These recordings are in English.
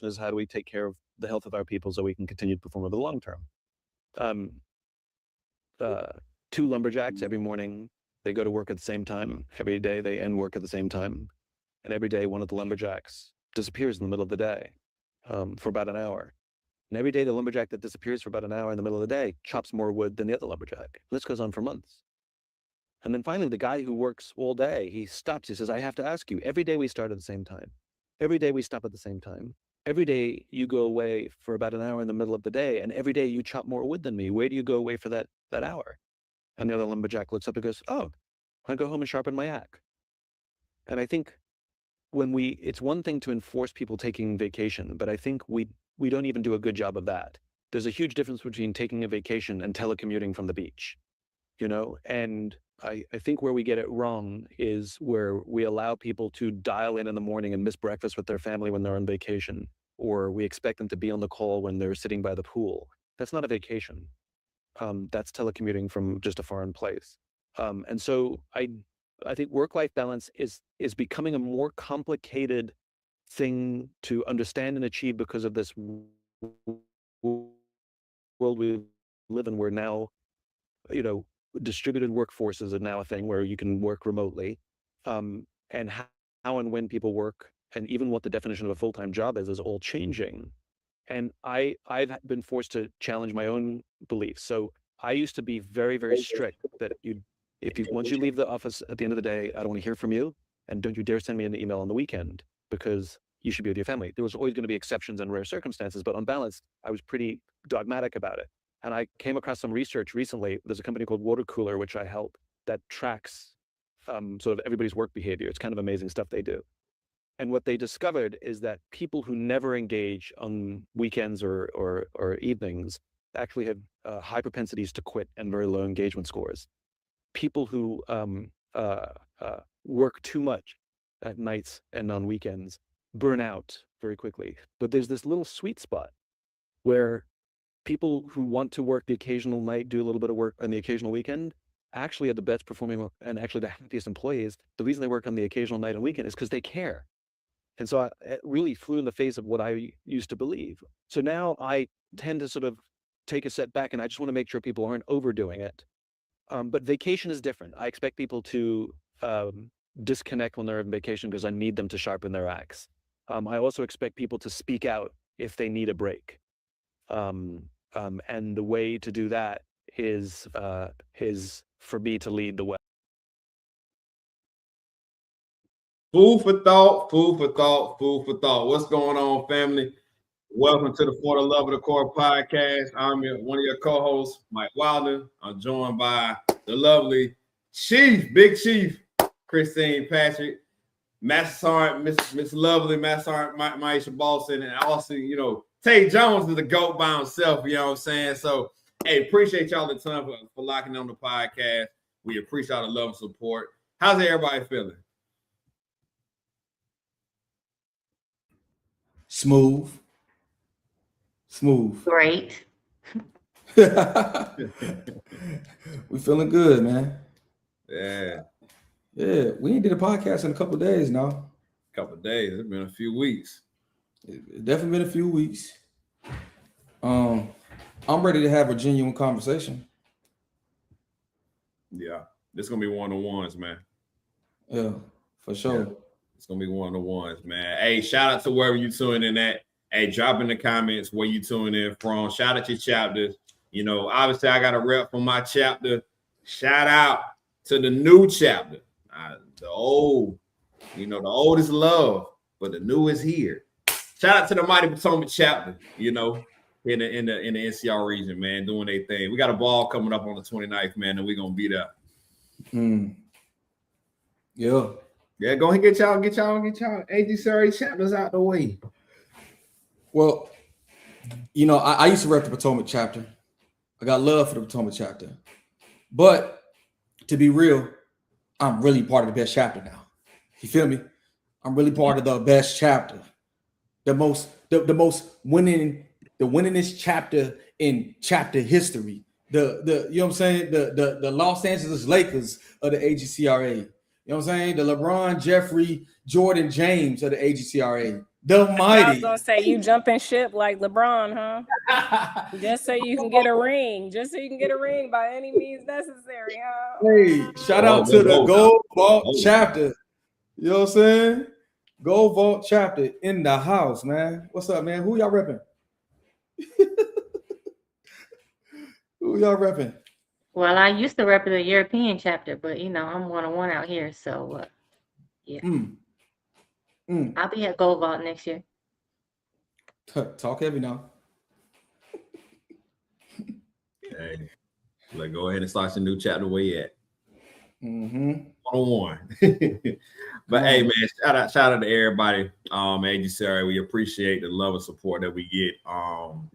question is, how do we take care of the health of our people so we can continue to perform over the long term? Two lumberjacks every morning, they go to work at the same time. Every day they end work at the same time. And every day one of the lumberjacks disappears in the middle of the day for about an hour. And every day the lumberjack that disappears for about an hour in the middle of the day chops more wood than the other lumberjack. This goes on for months. And then finally, the guy who works all day, he stops. He says, I have to ask you, every day we start at the same time. Every day we stop at the same time. Every day you go away for about an hour in the middle of the day. And every day you chop more wood than me. Where do you go away for that hour? And the other lumberjack looks up and goes, oh, I go home and sharpen my axe. And I think it's one thing to enforce people taking vacation, but I think we don't even do a good job of that. There's a huge difference between taking a vacation and telecommuting from the beach, and I think where we get it wrong is where we allow people to dial in the morning and miss breakfast with their family when they're on vacation, or we expect them to be on the call when they're sitting by the pool. That's not a vacation. That's telecommuting from just a foreign place. And so I think work-life balance is becoming a more complicated thing to understand and achieve because of this world we live in, where now, distributed workforces are now a thing where you can work remotely, and how and when people work, and even what the definition of a full-time job is all changing. And I've been forced to challenge my own beliefs. So I used to be very, very strict that once you leave the office at the end of the day, I don't want to hear from you, and don't you dare send me an email on the weekend, because you should be with your family. There was always going to be exceptions and rare circumstances, but on balance, I was pretty dogmatic about it. And I came across some research recently. There's a company called Water Cooler, which I help, that tracks sort of everybody's work behavior. It's kind of amazing stuff they do. And what they discovered is that people who never engage on weekends or evenings actually have high propensities to quit and very low engagement scores. People who work too much at nights and on weekends burn out very quickly. But there's this little sweet spot where people who want to work the occasional night, do a little bit of work on the occasional weekend, actually are the best performing and actually the happiest employees. The reason they work on the occasional night and weekend is because they care. And so it really flew in the face of what I used to believe. So now I tend to sort of take a step back, and I just want to make sure people aren't overdoing it. But vacation is different. I expect people to disconnect when they're on vacation because I need them to sharpen their axe. I also expect people to speak out if they need a break. And the way to do that is for me to lead the way. Food for thought, food for thought, food for thought. What's going on, family? Welcome to the For the Love of the Core podcast. I'm one of your co-hosts, Mike Wilder. I'm joined by the lovely Big Chief, Christine Patrick, Master Sergeant, Miss Lovely, Master Sergeant Maisha Boston, and also, Tay Jones is the GOAT by himself, you know what I'm saying? So, hey, appreciate y'all the time for locking on the podcast. We appreciate all the love and support. How's everybody feeling? Smooth. Great. We feeling good, man. Yeah. We ain't did a podcast in a couple of days now. It's been a few weeks. It definitely been a few weeks. I'm ready to have a genuine conversation. Yeah, this is gonna be one-on-ones, man. Yeah, for sure. Yeah. It's gonna be one-on-ones, man. Hey, shout out to wherever you tuning in at. Hey, drop in the comments where you tuning in from. Shout out your chapters. Obviously I got a rep from my chapter. Shout out to the new chapter. The old, the old is love, but the new is here. Shout out to the mighty Potomac Chapter, in the NCR region, man, doing their thing. We got a ball coming up on the 29th, man, and we're gonna be there. Yeah, go ahead, get y'all AGCRA chapters out the way. Well, I used to rep the Potomac Chapter. I got love for the Potomac Chapter. But to be real, I'm really part of the best chapter now. You feel me? I'm really part of the best chapter. The most winningest chapter in chapter history. The you know what I'm saying? The Los Angeles Lakers of the AGCRA. You know what I'm saying? The LeBron, Jeffrey, Jordan, James of the AGCRA. The I was mighty. gonna say you jumping ship like LeBron, huh? Just so you can get a ring. Just so you can get a ring by any means necessary, huh? Hey, shout out to the Gold Vault chapter. You know what I'm saying? Gold Vault chapter in the house, man. What's up, man? Who y'all repping? Who y'all repping? Well, I used to rep the European chapter, but you know, I'm 1-on-1 out here, so yeah. I'll be at Gold Vault next year. Talk heavy now. Hey, let's go ahead and start your new chapter where you at. 101. But hey, man, shout out to everybody. AGCRA, we appreciate the love and support that we get from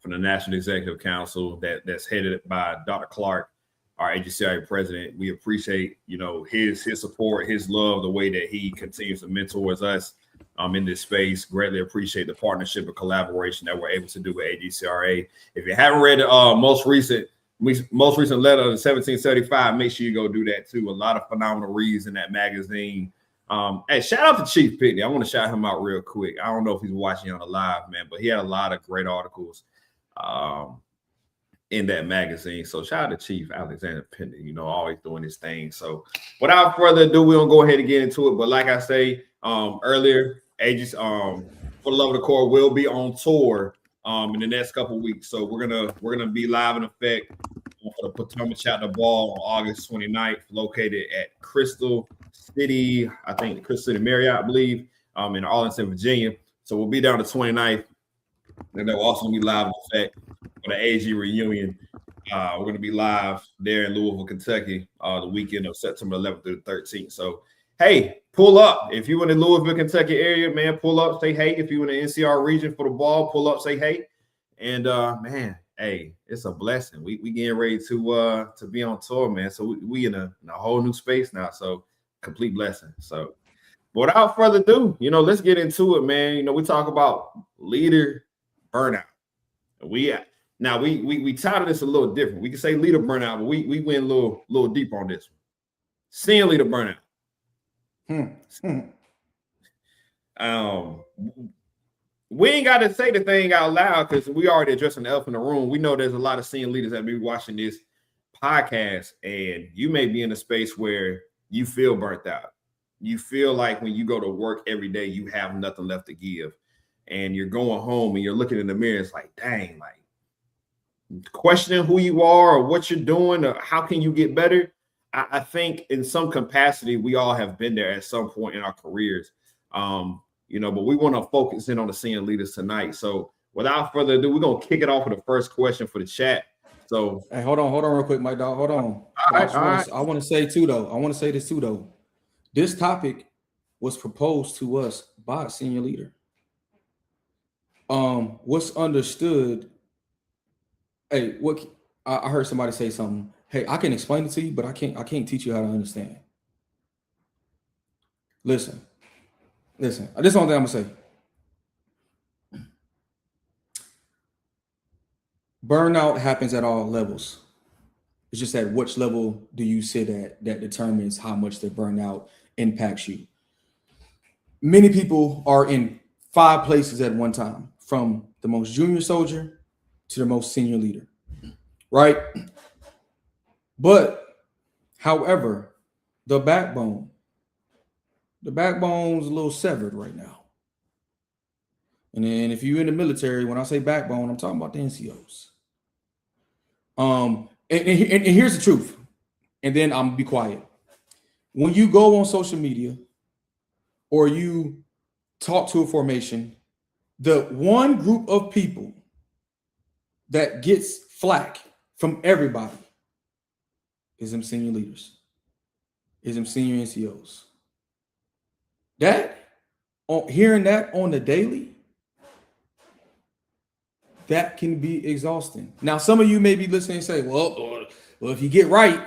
the National Executive Council that's headed by Dr. Clark, our AGCRA president. We appreciate, you know, his support, his love, the way that he continues to mentor us in this space. Greatly appreciate the partnership and collaboration that we're able to do with AGCRA. If you haven't read the most recent letter of 1775, make sure you go do that too. A lot of phenomenal reads in that magazine. Hey, shout out to Chief Pitney. I want to shout him out real quick. I don't know if he's watching on the live, man, but he had a lot of great articles in that magazine. So shout out to Chief Alexander Pitney, you know, always doing his thing. So without further ado, we're gonna go ahead and get into it. But like I say earlier, Aegis For the Love of the Core will be on tour in the next couple of weeks. So we're gonna be live in effect for the Potomac Chapter Ball on August 29th, located at Crystal City, I think Crystal City Marriott, I believe, in Arlington, Virginia. So we'll be down the 29th, and they'll also be live in effect for the AG reunion. We're gonna be live there in Louisville, Kentucky, the weekend of September 11th through the 13th. So hey, pull up. If you're in the Louisville, Kentucky area, man, pull up, say hey. If you're in the NCR region for the ball, pull up, say hey. And man, hey, it's a blessing. We getting ready to be on tour, man. So we in a whole new space now. So complete blessing. So without further ado, you know, let's get into it, man. You know, we talk about leader burnout. We titled this a little different. We can say leader burnout, but we went a little deeper on this one. Seeing leader burnout. We ain't got to say the thing out loud because we already addressing the elephant in the room. We know there's a lot of senior leaders that be watching this podcast, and you may be in a space where you feel burnt out. You feel like when you go to work every day, you have nothing left to give, and you're going home and you're looking in the mirror. It's like, dang, like questioning who you are or what you're doing or how can you get better. I think in some capacity, we all have been there at some point in our careers, you know, but we want to focus in on the senior leaders tonight. So without further ado, we're going to kick it off with the first question for the chat. So hey, hold on real quick, my dog. Hold on. I want to say too, though. I want to say this too, though. This topic was proposed to us by a senior leader. What's understood? Hey, what I heard somebody say something. Hey, I can explain it to you, but I can't teach you how to understand. Listen. This is the only thing I'm gonna say. Burnout happens at all levels. It's just at which level do you sit at that determines how much the burnout impacts you. Many people are in 5 places at one time, from the most junior soldier to the most senior leader, right? But, however, the backbone's a little severed right now. And then if you're in the military, when I say backbone, I'm talking about the NCOs. And here's the truth. And then I'm gonna be quiet. When you go on social media or you talk to a formation, the one group of people that gets flack from everybody is them senior leaders, is them senior NCOs. Hearing that on the daily, that can be exhausting. Now, some of you may be listening and say, well, if you get right,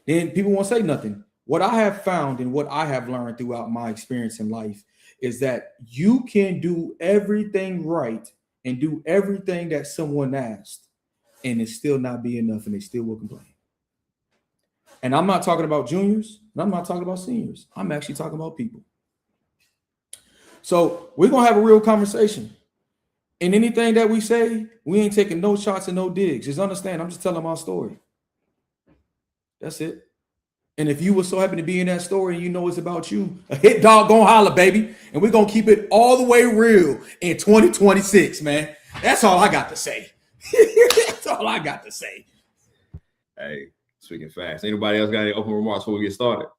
then people won't say nothing. What I have found and what I have learned throughout my experience in life is that you can do everything right and do everything that someone asked, and it still not be enough, and they still will complain. And I'm not talking about juniors, and I'm not talking about seniors. I'm actually talking about people. So we're gonna have a real conversation. And anything that we say, we ain't taking no shots and no digs. Just understand, I'm just telling my story. That's it. And if you were so happy to be in that story and you know it's about you, a hit dog gonna holler, baby. And we're gonna keep it all the way real in 2026, man. That's all I got to say. That's all I got to say. Hey, speaking fast. Anybody else got any open remarks before we get started?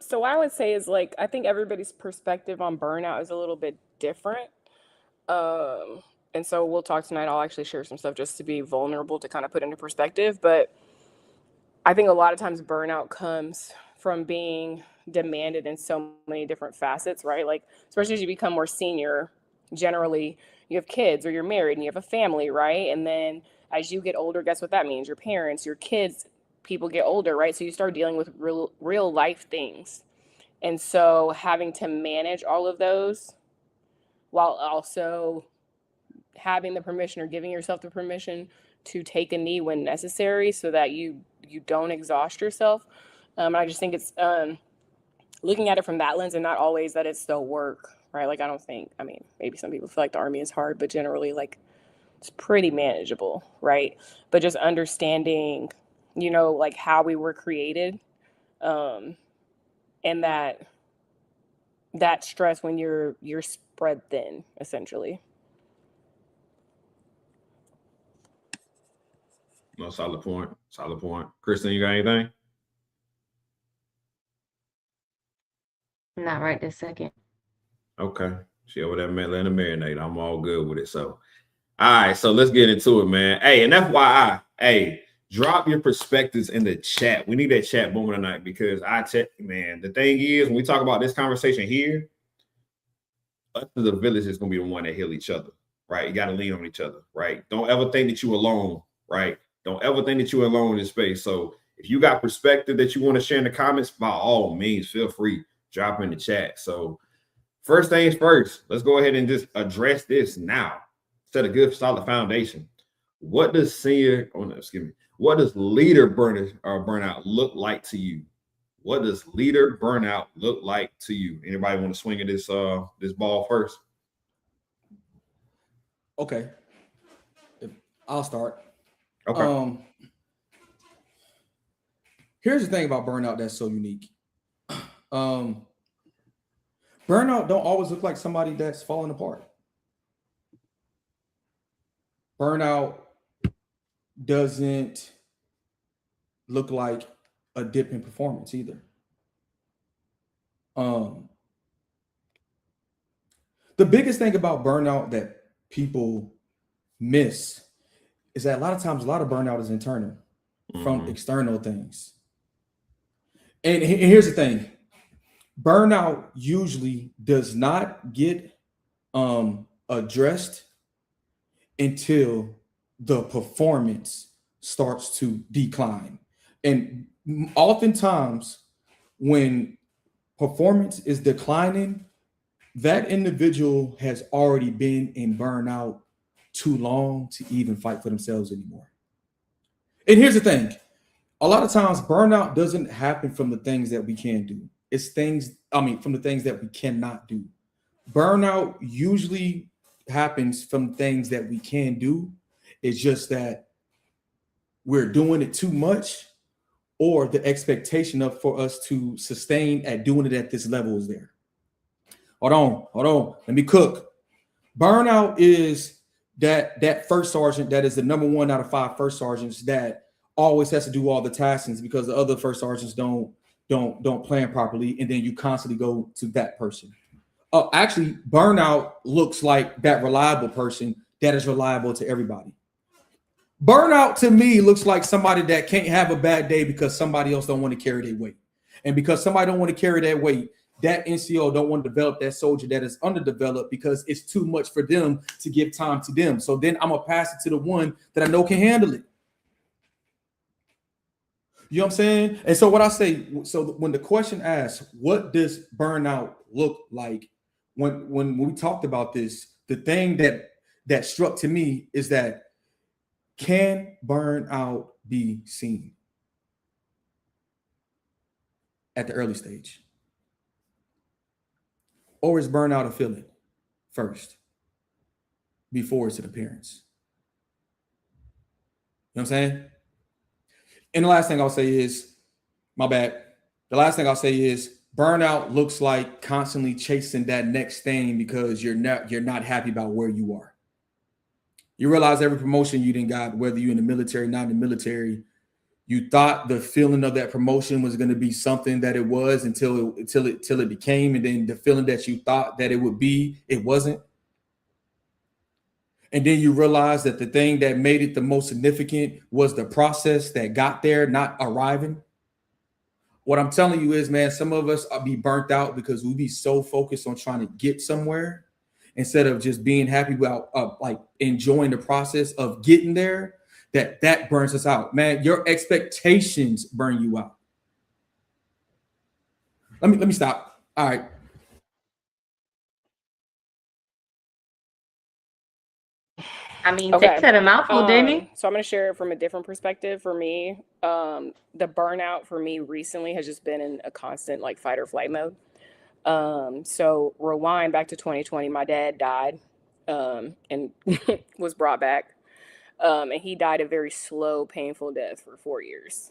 So what I would say is like I think everybody's perspective on burnout is a little bit different. And so we'll talk tonight. I'll actually share some stuff just to be vulnerable to kind of put into perspective. But I think a lot of times burnout comes from being demanded in so many different facets, right? Like, especially as you become more senior, generally you have kids or you're married and you have a family, right? And then as you get older, guess what that means? Your parents, your kids, people get older, right? So you start dealing with real life things. And so having to manage all of those while also having the permission or giving yourself the permission to take a knee when necessary so that you don't exhaust yourself. I just think it's looking at it from that lens and not always that it's the work, right? Like, I mean, maybe some people feel like the Army is hard, but generally like it's pretty manageable, right? But just understanding, you know, like how we were created, and that stress when you're spread thin, essentially. No, solid point. Solid point. Kristen, you got anything? Not right this second. Okay. She over there letting her marinate. I'm all good with it. So, all right. So let's get into it, man. Hey, and FYI, hey, drop your perspectives in the chat. We need that chat booming tonight because man, the thing is, when we talk about this conversation here, us as a village is going to be the one that heal each other, right? You got to lean on each other, right? Don't ever think that you're alone, right? Don't ever think that you're alone in this space. So if you got perspective that you want to share in the comments, by all means, feel free, drop in the chat. So first things first, let's go ahead and just address this now. Set a good solid foundation. What does leader burnout look like to you? What does leader burnout look like to you? Anybody want to swing at this ball first? Okay. I'll start. Okay. Here's the thing about burnout that's so unique. Burnout don't always look like somebody that's falling apart. Burnout doesn't look like a dip in performance either. The biggest thing about burnout that people miss is that a lot of times a lot of burnout is internal from external things. And here's the thing. Burnout usually does not get addressed until the performance starts to decline. And oftentimes when performance is declining, that individual has already been in burnout too long to even fight for themselves anymore. And here's the thing. A lot of times burnout doesn't happen from the things that we can do. It's from the things that we cannot do. Burnout usually happens from things that we can do. It's just that we're doing it too much, or the expectation for us to sustain at doing it at this level is there. Hold on. Let me cook. Burnout is that first sergeant that is the number 1 out of 5 first sergeants that always has to do all the taskings because the other first sergeants don't plan properly, and then you constantly go to that person. Actually, burnout looks like that reliable person that is reliable to everybody. Burnout to me looks like somebody that can't have a bad day because somebody else don't want to carry their weight. And because somebody don't want to carry that weight, that NCO don't want to develop that soldier that is underdeveloped because it's too much for them to give time to them. So then I'm going to pass it to the one that I know can handle it. You know what I'm saying? And so what I say, so when the question asks, what does burnout look like? When we talked about this, the thing that struck to me is that, can burnout be seen? at the early stage? Or is burnout a feeling first before it's an appearance? You know what I'm saying? And the last thing I'll say is, my bad. The last thing I'll say is burnout looks like constantly chasing that next thing because you're not happy about where you are. You realize every promotion you didn't got, whether you're in the military, not in the military, you thought the feeling of that promotion was going to be something that it was until it became, and then the feeling that you thought that it would be, it wasn't. And then you realize that the thing that made it the most significant was the process that got there, not arriving. What I'm telling you is, man, some of us be burnt out because we be so focused on trying to get somewhere instead of just being happy about like enjoying the process of getting there. That burns us out, man. Your expectations burn you out. Let me stop. All right. I mean, Tay said a mouthful, didn't he? So I'm going to share it from a different perspective. For me, the burnout for me recently has just been in a constant like fight or flight mode. So rewind back to 2020, my dad died and was brought back. And he died a very slow, painful death for 4 years.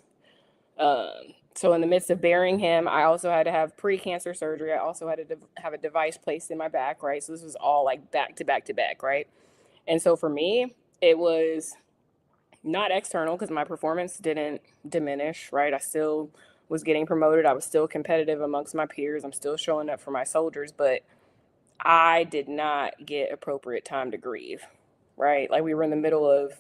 So in the midst of burying him, I also had to have pre-cancer surgery. I also had to have a device placed in my back, right? So this was all like back to back to back, right? And so for me, it was not external because my performance didn't diminish, right? I still was getting promoted. I was still competitive amongst my peers. I'm still showing up for my soldiers, but I did not get appropriate time to grieve, right? Like we were in the middle of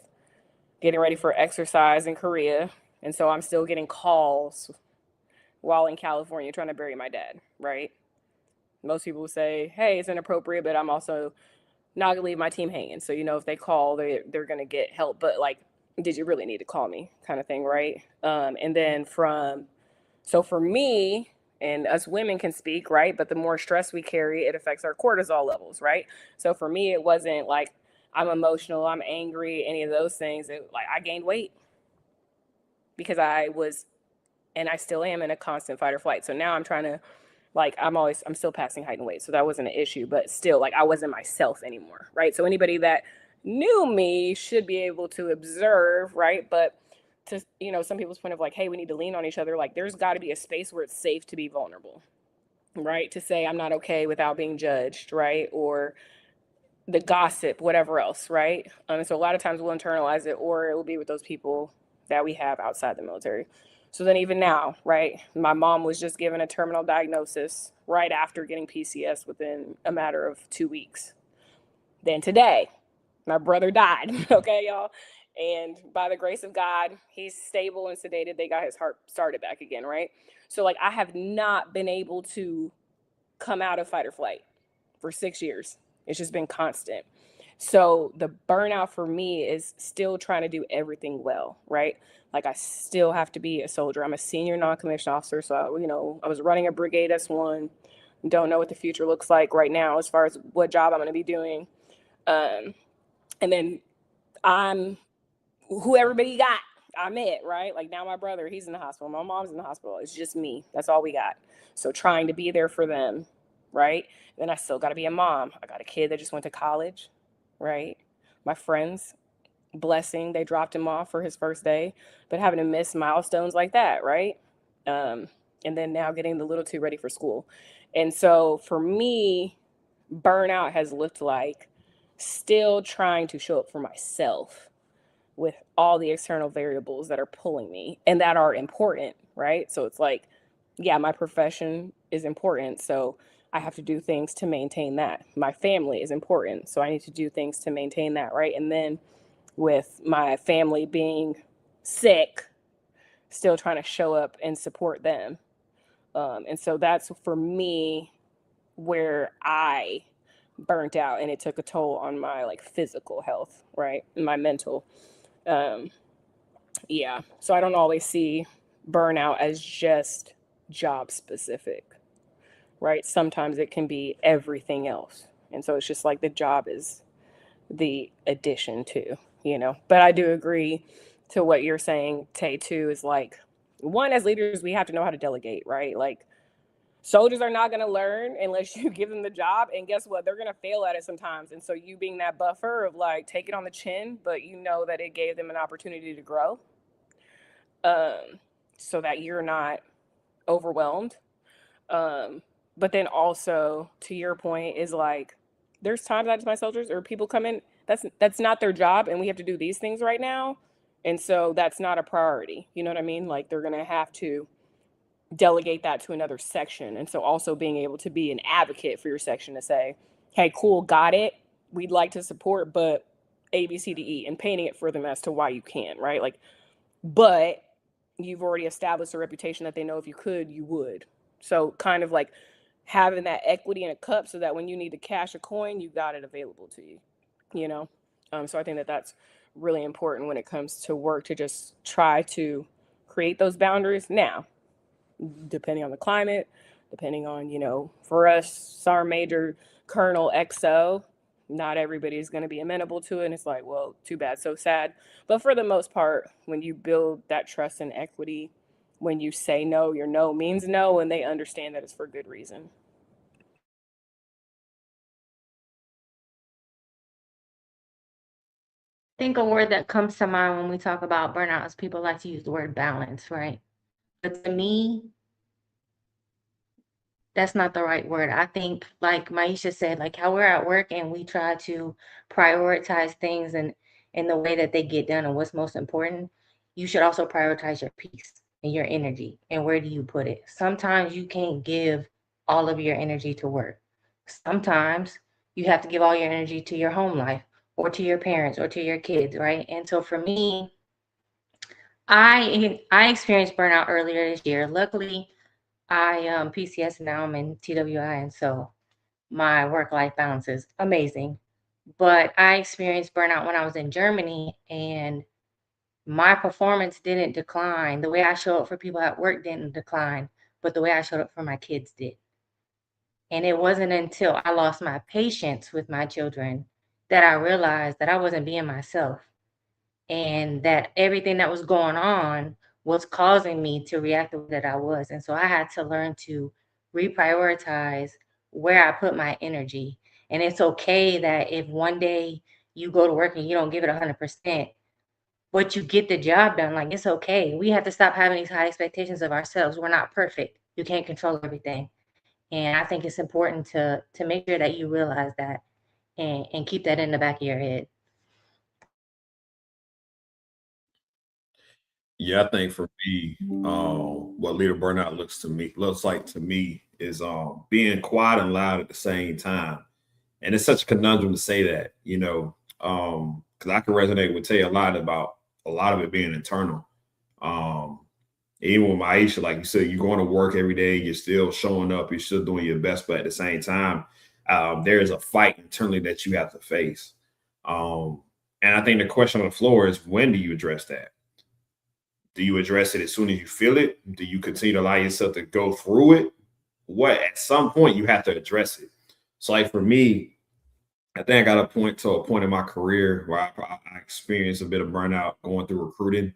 getting ready for exercise in Korea. And so I'm still getting calls while in California trying to bury my dad, right? Most people will say, hey, it's inappropriate, but I'm also not gonna leave my team hanging. So, if they call, they're gonna get help. But like, did you really need to call me kind of thing, right? And then so for me, and us women can speak, right? But the more stress we carry, it affects our cortisol levels, right? So for me, it wasn't like I'm emotional, I'm angry, any of those things. Like I gained weight because I was, and I still am in a constant fight or flight. So now I'm trying to, like, I'm still passing height and weight. So that wasn't an issue, but still, like, I wasn't myself anymore, right? So anybody that knew me should be able to observe, right? But to, some people's point of like, hey, we need to lean on each other. Like, there's got to be a space where it's safe to be vulnerable, right? To say I'm not okay without being judged, right? Or the gossip, whatever else, right? So a lot of times we'll internalize it, or it will be with those people that we have outside the military. So then even now, right, my mom was just given a terminal diagnosis right after getting PCS within a matter of 2 weeks. Then today, my brother died, okay, y'all? And by the grace of God, he's stable and sedated. They got his heart started back again, right? So like I have not been able to come out of fight or flight for 6 years. It's just been constant. So the burnout for me is still trying to do everything well, right? Like I still have to be a soldier. I'm a senior non-commissioned officer. So, I was running a brigade S1. Don't know what the future looks like right now as far as what job I'm going to be doing. And then I'm who everybody got. I'm it, right? Like now my brother, he's in the hospital. My mom's in the hospital. It's just me. That's all we got. So trying to be there for them, right? Then I still got to be a mom. I got a kid that just went to college, right? My friends, blessing, they dropped him off for his first day, but having to miss milestones like that, right? And then now getting the little two ready for school. And so for me, burnout has looked like still trying to show up for myself with all the external variables that are pulling me and that are important, right? So it's like, yeah, my profession is important. So I have to do things to maintain that. My family is important. So I need to do things to maintain that, right? And then with my family being sick, still trying to show up and support them. And so that's for me where I burnt out, and it took a toll on my like physical health, right? And my mental. Yeah. So I don't always see burnout as just job specific, right? Sometimes it can be everything else. And so it's just like the job is the addition to, but I do agree to what you're saying, Tay, too, is like one, as leaders, we have to know how to delegate, right? Like, soldiers are not going to learn unless you give them the job. And guess what? They're going to fail at it sometimes. And so you being that buffer of like, take it on the chin, but you know that it gave them an opportunity to grow, so that you're not overwhelmed. But then also, to your point, is like, there's times I tell my soldiers or people come in, that's not their job, and we have to do these things right now. And so that's not a priority. You know what I mean? Like, they're going to have to delegate that to another section. And so also being able to be an advocate for your section to say, hey, cool, got it. We'd like to support, but A, B, C, D, E, and painting it for them as to why you can, right? Like, but you've already established a reputation that they know if you could, you would. So kind of like having that equity in a cup so that when you need to cash a coin, you got it available to you, you know? So I think that that's really important when it comes to work, to just try to create those boundaries. Now, depending on the climate, depending on, you know, for us, Sergeant Major, Colonel, XO, not everybody is going to be amenable to it. And it's like, well, too bad, so sad. But for the most part, when you build that trust and equity, when you say no, your no means no, and they understand that it's for good reason. I think a word that comes to mind when we talk about burnout is people like to use the word balance, right? But to me, that's not the right word. I think, like Maisha said, like how we're at work and we try to prioritize things and in the way that they get done and what's most important, you should also prioritize your peace and your energy. And where do you put it? Sometimes you can't give all of your energy to work. Sometimes you have to give all your energy to your home life or to your parents or to your kids, right? And so for me, I experienced burnout earlier this year. Luckily, I PCS now, I'm in TWI, and so my work-life balance is amazing. But I experienced burnout when I was in Germany, and my performance didn't decline. The way I show up for people at work didn't decline, but the way I showed up for my kids did. And it wasn't until I lost my patience with my children that I realized that I wasn't being myself and that everything that was going on was causing me to react the way that I was. And so I had to learn to reprioritize where I put my energy. And it's okay that if one day you go to work and you don't give it 100%, but you get the job done, like, it's okay. We have to stop having these high expectations of ourselves. We're not perfect. You can't control everything. And I think it's important to make sure that you realize that and keep that in the back of your head. Yeah, I think for me, what leader burnout looks like to me is being quiet and loud at the same time. And it's such a conundrum to say that, you know, because I can resonate with Tay a lot about a lot of it being internal. Even with Maisha, like you said, you're going to work every day, you're still showing up, you're still doing your best, but at the same time, there is a fight internally that you have to face. And I think the question on the floor is, when do you address that? Do you address it as soon as you feel it? Do you continue to allow yourself to go through it? What, at some point you have to address it. So like for me, I think I got to a point in my career where I experienced a bit of burnout going through recruiting.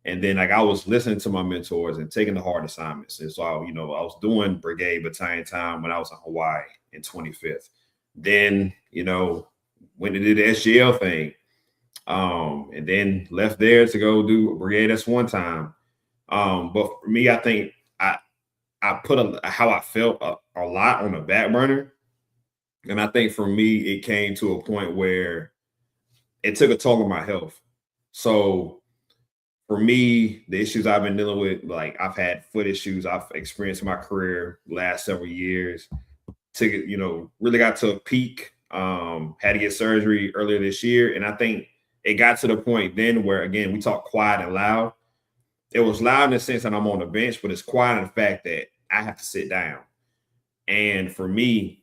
And then like I was listening to my mentors and taking the hard assignments. And so, I was doing brigade battalion time when I was in Hawaii in 25th. Then, went to do the SGL thing. And then left there to go do brigade S1 time. But for me, I think I put how I felt a lot on the back burner. And I think for me, it came to a point where it took a toll on my health. So for me, the issues I've been dealing with, like I've had foot issues I've experienced in my career last several years. Really got to a peak. Had to get surgery earlier this year. And I think it got to the point then where, again, we talk quiet and loud. It was loud in the sense that I'm on the bench, but it's quiet in the fact that I have to sit down. And for me,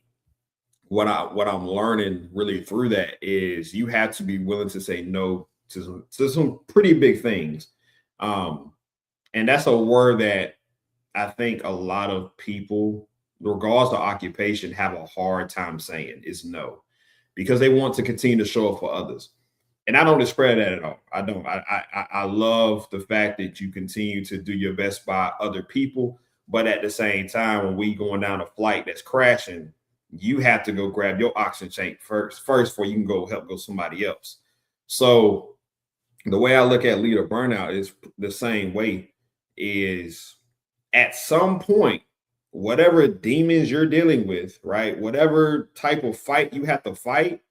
what I'm learning really through that is you have to be willing to say no to some pretty big things. And that's a word that I think a lot of people, regardless of occupation, have a hard time saying is no, because they want to continue to show up for others. And I don't discredit that at all. I don't. I love the fact that you continue to do your best by other people, but at the same time, when we going down a flight that's crashing, you have to go grab your oxygen tank first before you can go help somebody else. So the way I look at leader burnout is the same way. Is at some point, whatever demons you're dealing with, right? Whatever type of fight you have to fight,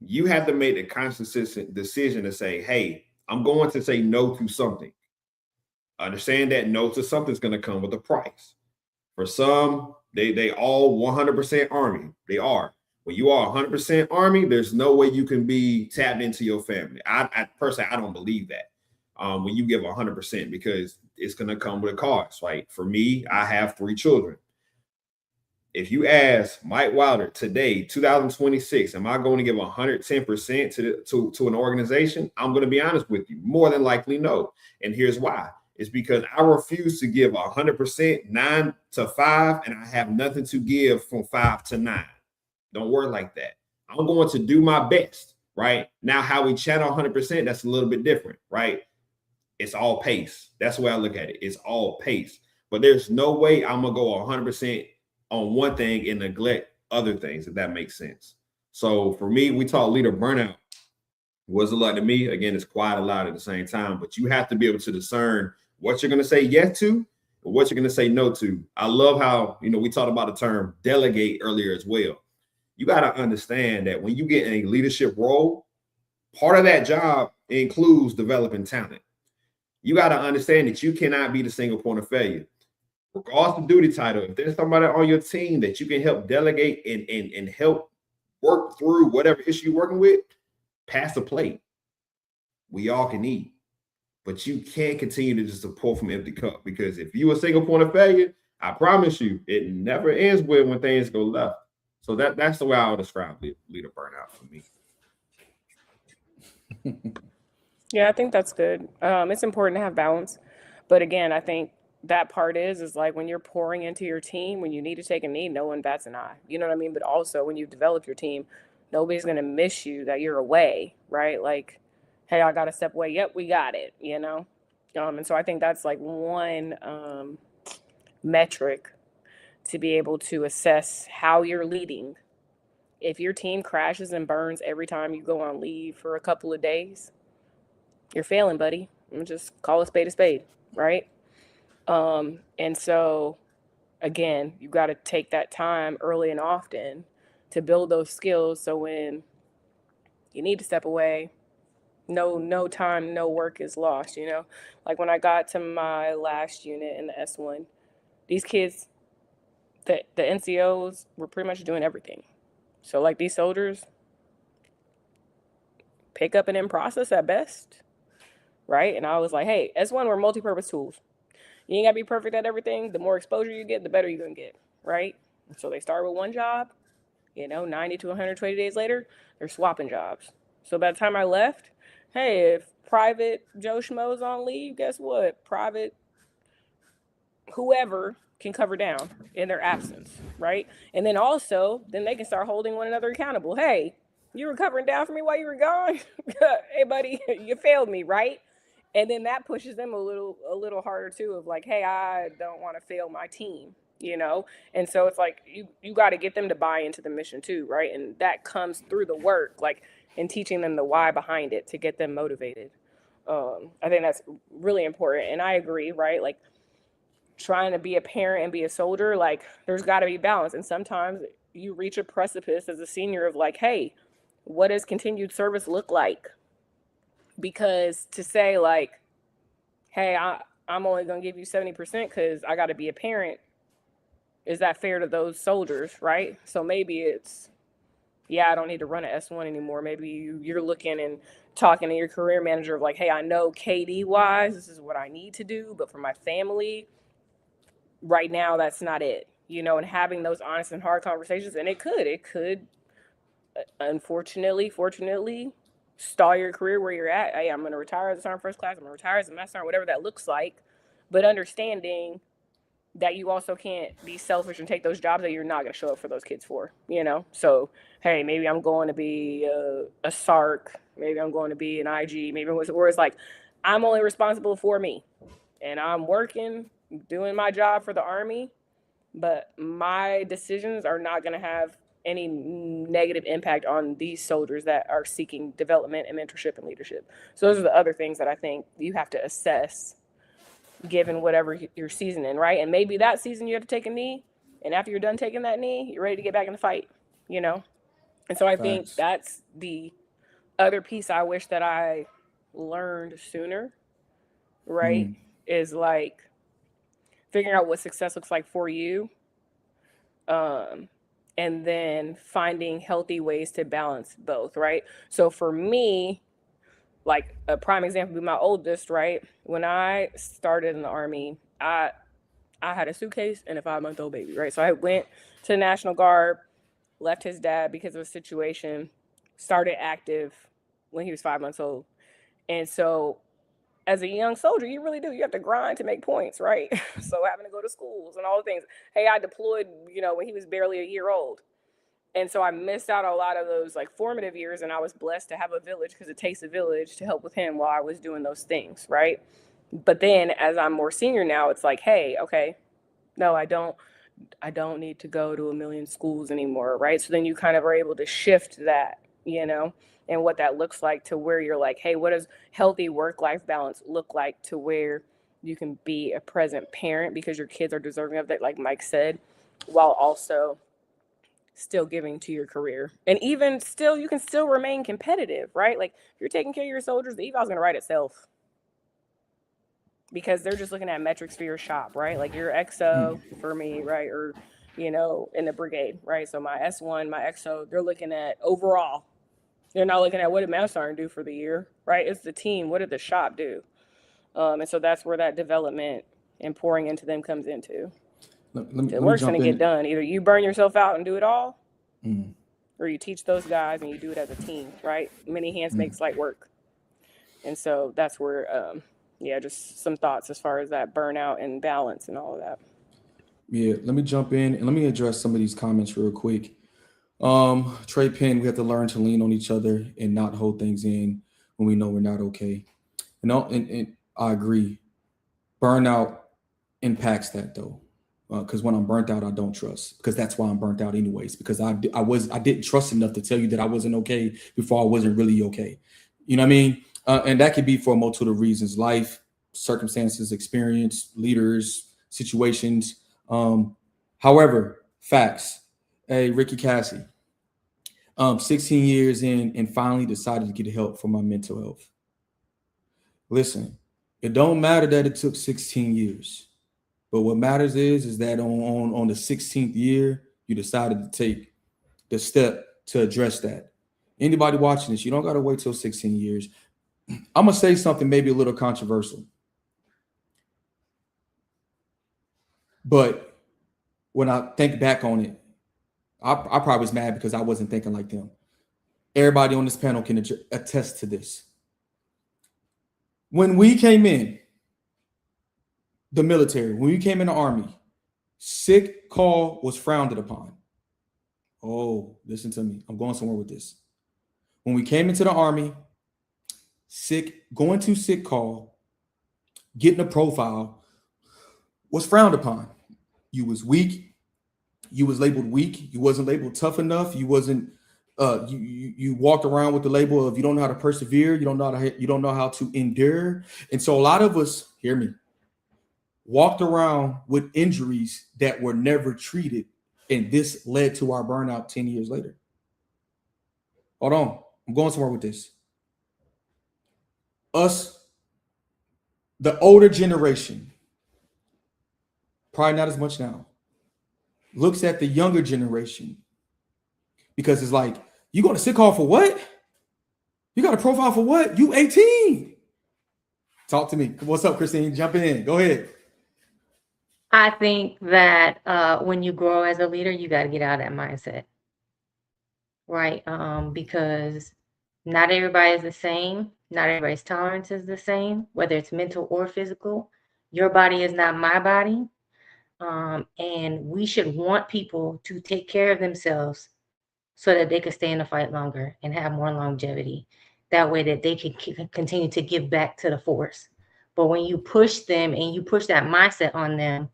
you have to make the conscious decision to say, hey, I'm going to say no to something. Understand that no to something is going to come with a price. For some, they all 100% Army. They are. When you are 100% Army, there's no way you can be tapped into your family. I personally, I don't believe that. When you give 100%, because it's going to come with a cost. Like for me, I have 3 children. If you ask Mike Wilder today, 2026, am I going to give 110% to an organization? I'm going to be honest with you, more than likely no. And here's why. It's because I refuse to give 100% 9 to 5, and I have nothing to give from 5 to 9. Don't work like that. I'm going to do my best, right? Now, how we channel 100%, that's a little bit different, right? It's all pace. That's the way I look at it. It's all pace. But there's no way I'm going to go 100% on one thing and neglect other things, if that makes sense. So for me, we talk leader burnout. What's it like to me? Again, it's quiet a lot at the same time, but you have to be able to discern what you're going to say yes to and what you're going to say no to. I love how, we talked about the term delegate earlier as well. You got to understand that when you get in a leadership role, part of that job includes developing talent. You got to understand that you cannot be the single point of failure. Regardless of duty title, if there's somebody on your team that you can help delegate and help work through whatever issue you're working with, pass the plate. We all can eat, but you can't continue to just pour from an empty cup, because if you're a single point of failure, I promise you, it never ends with when things go left. So that's the way I would describe leader burnout for me. Yeah, I think that's good. It's important to have balance, but again, I think that part is like when you're pouring into your team, when you need to take a knee, no one bats an eye. You know what I mean? But also when you develop your team, nobody's going to miss you that you're away, right? Like, hey, I got to step away. Yep, we got it, And so I think that's like one metric to be able to assess how you're leading. If your team crashes and burns every time you go on leave for a couple of days, you're failing, buddy. Just call a spade, right? And so again, you got to take that time early and often to build those skills. So when you need to step away, no time, no work is lost, Like when I got to my last unit in the S1, these kids, the NCOs were pretty much doing everything. So like these soldiers, pick up and in process at best, right? And I was like, hey, S1 were multi-purpose tools. You ain't got to be perfect at everything. The more exposure you get, the better you're going to get, right? So they start with one job, 90 to 120 days later, they're swapping jobs. So by the time I left, hey, if Private Joe Schmo's on leave, guess what? Private whoever can cover down in their absence, right? And then also, then they can start holding one another accountable. Hey, you were covering down for me while you were gone? Hey, buddy, you failed me, right? And then that pushes them a little harder too, of like, hey, I don't want to fail my team, And so it's like you got to get them to buy into the mission too, right? And that comes through the work, like in teaching them the why behind it to get them motivated. I think that's really important. And I agree, right? Like trying to be a parent and be a soldier, like there's got to be balance. And sometimes you reach a precipice as a senior of like, hey, what does continued service look like? Because to say like, hey, I'm only going to give you 70% because I got to be a parent, is that fair to those soldiers, right? So maybe it's, I don't need to run an S1 anymore. Maybe you're looking and talking to your career manager of like, hey, I know KD-wise, this is what I need to do, but for my family, right now, that's not it, and having those honest and hard conversations. And it could, unfortunately, fortunately, stall your career where you're at. Hey, I'm going to retire as a sergeant first class. I'm going to retire as a master sergeant, whatever that looks like. But understanding that you also can't be selfish and take those jobs that you're not going to show up for those kids for, So, hey, maybe I'm going to be a SARC Maybe I'm going to be an IG. Maybe where it's like, I'm only responsible for me, and I'm working, doing my job for the Army, but my decisions are not going to have any negative impact on these soldiers that are seeking development and mentorship and leadership. So those are the other things that I think you have to assess given whatever your season in, right? And maybe that season you have to take a knee, and after you're done taking that knee, you're ready to get back in the fight, you know? And so I think Facts. that's the other piece I wish that I learned sooner, right? Is like figuring out what success looks like for you, and then finding healthy ways to balance both, right? So for me, like a prime example would be my oldest, right? When I started in the Army, I had a suitcase and a 5-month-old baby, right? So I went to the National Guard, left his dad because of a situation, started active when he was 5 months old. And so as a young soldier, you really do. You have to grind to make points, right? So having to go to schools and all the things. Hey, I deployed, when he was barely a year old. And so I missed out on a lot of those like formative years, and I was blessed to have a village, because it takes a village to help with him while I was doing those things, right? But then as I'm more senior now, it's like, hey, okay, no, I don't need to go to a million schools anymore, right? So then you kind of are able to shift that, and what that looks like to where you're like, hey, what does healthy work-life balance look like to where you can be a present parent because your kids are deserving of that, like Mike said, while also still giving to your career. And even still, you can still remain competitive, right? Like if you're taking care of your soldiers, the eval's going to write itself, because they're just looking at metrics for your shop, right? Like your XO for me, right? Or, in the brigade, right? So my S1, my XO, they're looking at overall. They're not looking at what did Master Sergeant do for the year, right? It's the team. What did the shop do? And so that's where that development and pouring into them comes into. The work's going to get done. Either you burn yourself out and do it all, or you teach those guys and you do it as a team, right? Many hands makes light work. And so that's where, just some thoughts as far as that burnout and balance and all of that. Yeah, let me jump in and let me address some of these comments real quick. Trey Penn, we have to learn to lean on each other and not hold things in when we know we're not okay. And I agree. Burnout impacts that though. Because when I'm burnt out, I don't trust, because that's why I'm burnt out anyways, because I didn't trust enough to tell you that I wasn't okay before I wasn't really okay. You know what I mean? And that could be for a multitude of reasons: life, circumstances, experience, leaders, situations. However, facts. Hey, Ricky Cassie, 16 years in and finally decided to get help for my mental health. Listen, it don't matter that it took 16 years. But what matters is that on the 16th year, you decided to take the step to address that. Anybody watching this, you don't got to wait till 16 years. I'm going to say something maybe a little controversial. But when I think back on it, I probably was mad because I wasn't thinking like them. Everybody on this panel can attest to this. When we came in the military, when we came in the Army, sick call was frowned upon. Oh, listen to me. I'm going somewhere with this. When we came into the Army, going to sick call, getting a profile was frowned upon. You was weak. You was labeled weak. You wasn't labeled tough enough. You wasn't. You walked around with the label of you don't know how to persevere. You don't know how to endure. And so a lot of us, hear me, walked around with injuries that were never treated, and this led to our burnout 10 years later. Hold on, I'm going somewhere with this. Us, the older generation, probably not as much now, looks at the younger generation because it's like, you going to sick call for what? You got a profile for what? You 18. Talk to me. What's up, Christine? Jump in. Go ahead. I think that when you grow as a leader, you got to get out of that mindset, right? Because not everybody is the same. Not everybody's tolerance is the same, whether it's mental or physical. Your body is not my body. And we should want people to take care of themselves so that they can stay in the fight longer and have more longevity. That way that they can continue to give back to the force. But when you push them and you push that mindset on them,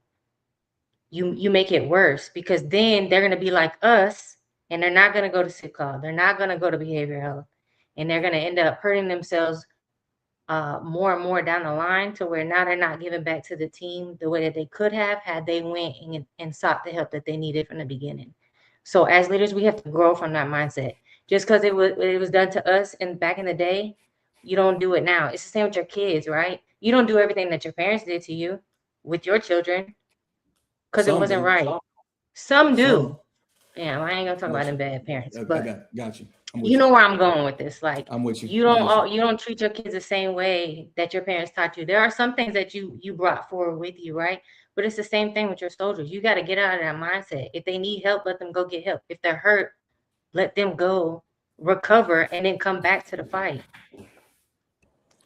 you make it worse, because then they're going to be like us, and they're not going to go to sick call. They're not going to go to behavioral health, and they're going to end up hurting themselves more and more down the line, to where now they're not giving back to the team the way that they could have had they went and sought the help that they needed from the beginning. So as leaders, we have to grow from that mindset. Just because it was done to us and back in the day, you don't do it now. It's the same with your kids, right? You don't do everything that your parents did to you with your children because it Some wasn't do. right. Some do. Some. Yeah, I ain't gonna talk about them bad parents, but I got you. you know where I'm going with this. Like, I'm with you. You don't treat your kids the same way that your parents taught you. There are some things that you brought forward with you, right? But it's the same thing with your soldiers. You got to get out of that mindset. If they need help, let them go get help. If they're hurt, let them go recover and then come back to the fight.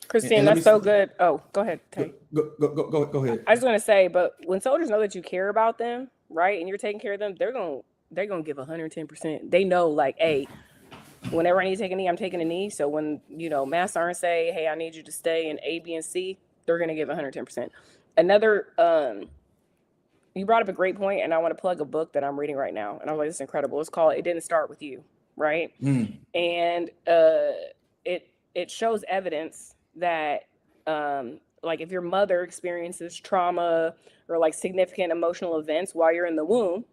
Christine, that's so good. Oh, go ahead. Tay. Go ahead. I was going to say, but when soldiers know that you care about them, right, and you're taking care of them, they're gonna give 110%. They know, like, hey, whenever I need to take a knee, I'm taking a knee. So when, Master Sergeant say, hey, I need you to stay in A, B, and C, they're going to give 110%. Another, you brought up a great point, and I want to plug a book that I'm reading right now. And I was like, this is incredible. It's called It Didn't Start With You, right? And it shows evidence that, like, if your mother experiences trauma or, like, significant emotional events while you're in the womb,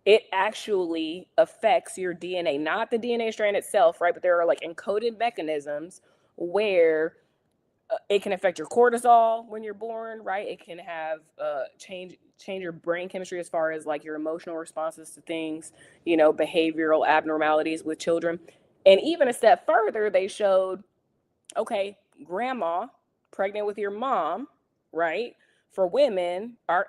it actually affects your DNA, not the DNA strand itself, right? But there are, like, encoded mechanisms where it can affect your cortisol when you're born, right? It can have change your brain chemistry as far as, like, your emotional responses to things, behavioral abnormalities with children. And even a step further, they showed, okay, grandma pregnant with your mom, right? For women, our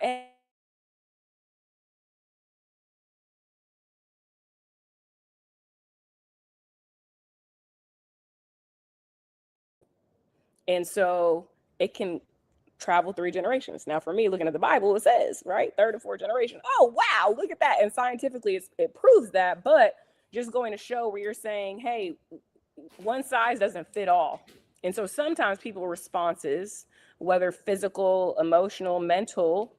and so it can travel 3 generations. Now, for me, looking at the Bible, it says, right, 3rd and 4th generation. Oh, wow, look at that. And scientifically, it proves that. But just going to show where you're saying, hey, one size doesn't fit all. And so sometimes people's responses, whether physical, emotional, mental,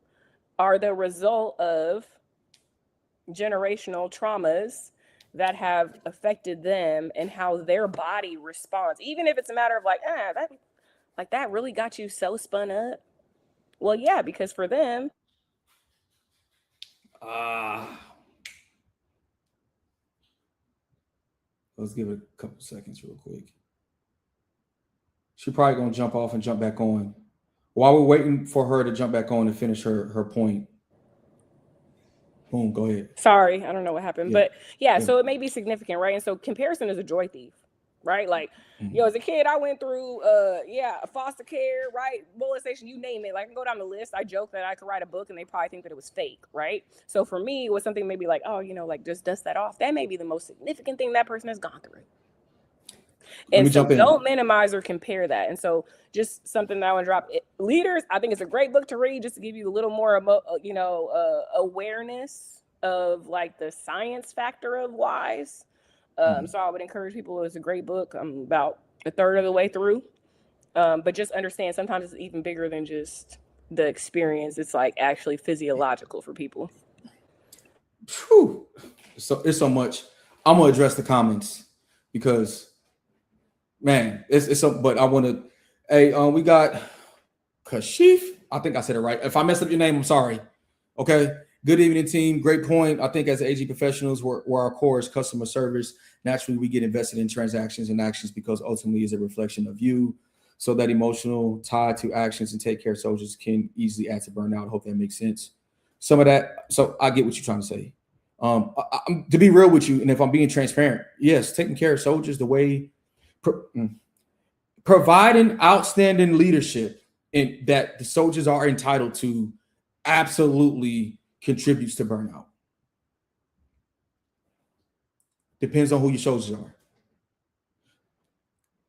are the result of generational traumas that have affected them and how their body responds. Even if it's a matter of, like, that really got you so spun up. Well, yeah, because for them. Let's give it a couple seconds real quick. She's probably going to jump off and jump back on. While we're waiting for her to jump back on and finish her point. Boom, go ahead. Sorry, I don't know what happened. Yeah. But yeah, so it may be significant, right? And so comparison is a joy thief, right? Like, as a kid, I went through, foster care, right? Molestation, you name it. Like, I can go down the list. I joke that I could write a book and they probably think that it was fake, right? So for me, it was something maybe like, like, just dust that off. That may be the most significant thing that person has gone through. And so don't minimize or compare that. And so just something that I want to drop. Leaders, I think it's a great book to read just to give you a little more, awareness of, like, the science factor of whys. So I would encourage people. It's a great book. I'm about a third of the way through. But just understand sometimes it's even bigger than just the experience. It's, like, actually physiological for people. Whew. So it's so much. I'm going to address the comments because, man, it's so, but I want to, hey, we got Kashif. I think I said it right. If I messed up your name, I'm sorry. Okay. Good evening, team. Great point. I think as AG professionals, where our core is customer service, naturally we get invested in transactions and actions because ultimately is a reflection of you. So that emotional tie to actions and take care of soldiers can easily add to burnout. I hope that makes sense. Some of that. So I get what you're trying to say. To be real with you, and if I'm being transparent, yes, taking care of soldiers the way, providing outstanding leadership and that the soldiers are entitled to absolutely contributes to burnout. Depends on who your soldiers are.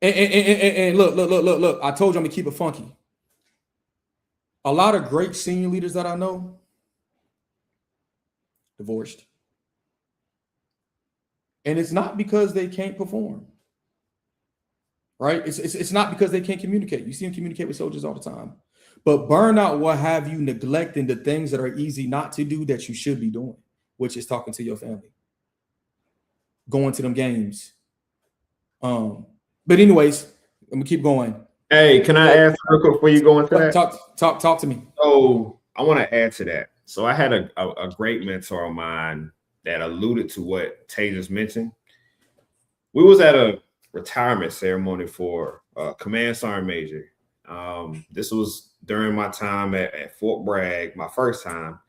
And look. I told you I'm gonna keep it funky. A lot of great senior leaders that I know, divorced. And it's not because they can't perform. right? It's not because they can't communicate. You see them communicate with soldiers all the time. But burnout will have you neglecting the things that are easy not to do that you should be doing, which is talking to your family, going to them games. But anyways, I'm gonna keep going. Hey, can I ask real quick before you go into that? Talk to me. So I want to add to that. So I had a great mentor of mine that alluded to what Tay just mentioned. We was at a retirement ceremony for a command sergeant major. This was during my time at Fort Bragg, my first time.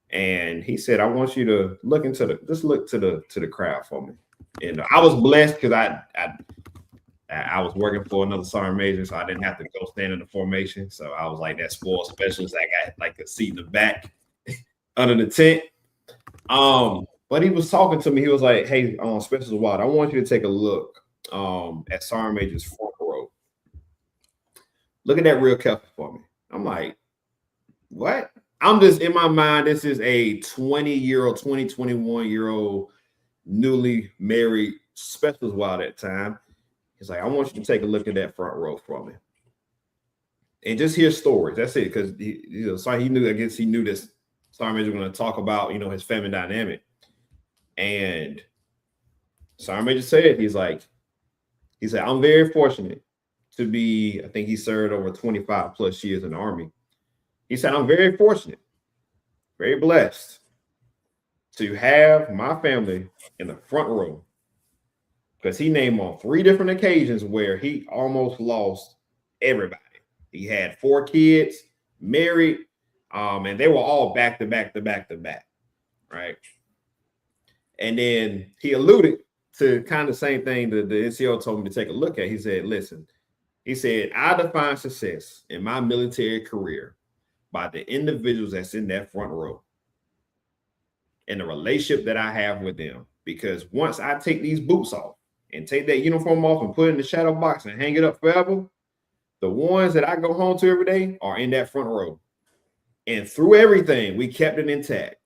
And he said, I want you to look into look to the crowd for me. And I was blessed because I was working for another sergeant major, so I didn't have to go stand in the formation. So I was like that spoiled specialist. I got like a seat in the back under the tent. But he was talking to me. He was like, hey, Specialist Wild, I want you to take a look at Sergeant Major's front row. Look at that real careful for me. I'm like, what? I'm just in my mind, this is a 21-year-old newly married Specialist Wild at that time. He's like, I want you to take a look at that front row for me. And just hear stories. That's it. Because he knew this Sergeant Major was going to talk about, his family dynamic. And Sergeant Major said, he said, I'm very fortunate to be, I think he served over 25 plus years in the Army. He said, I'm very fortunate, very blessed to have my family in the front row. Because he named on 3 different occasions where he almost lost everybody. He had 4 kids, married, and they were all back to back, right? And then he alluded to kind of the same thing that the NCO told me to take a look at. He said, listen, I define success in my military career by the individuals that's in that front row and the relationship that I have with them. Because once I take these boots off and take that uniform off and put it in the shadow box and hang it up forever, the ones that I go home to every day are in that front row. And through everything, we kept it intact.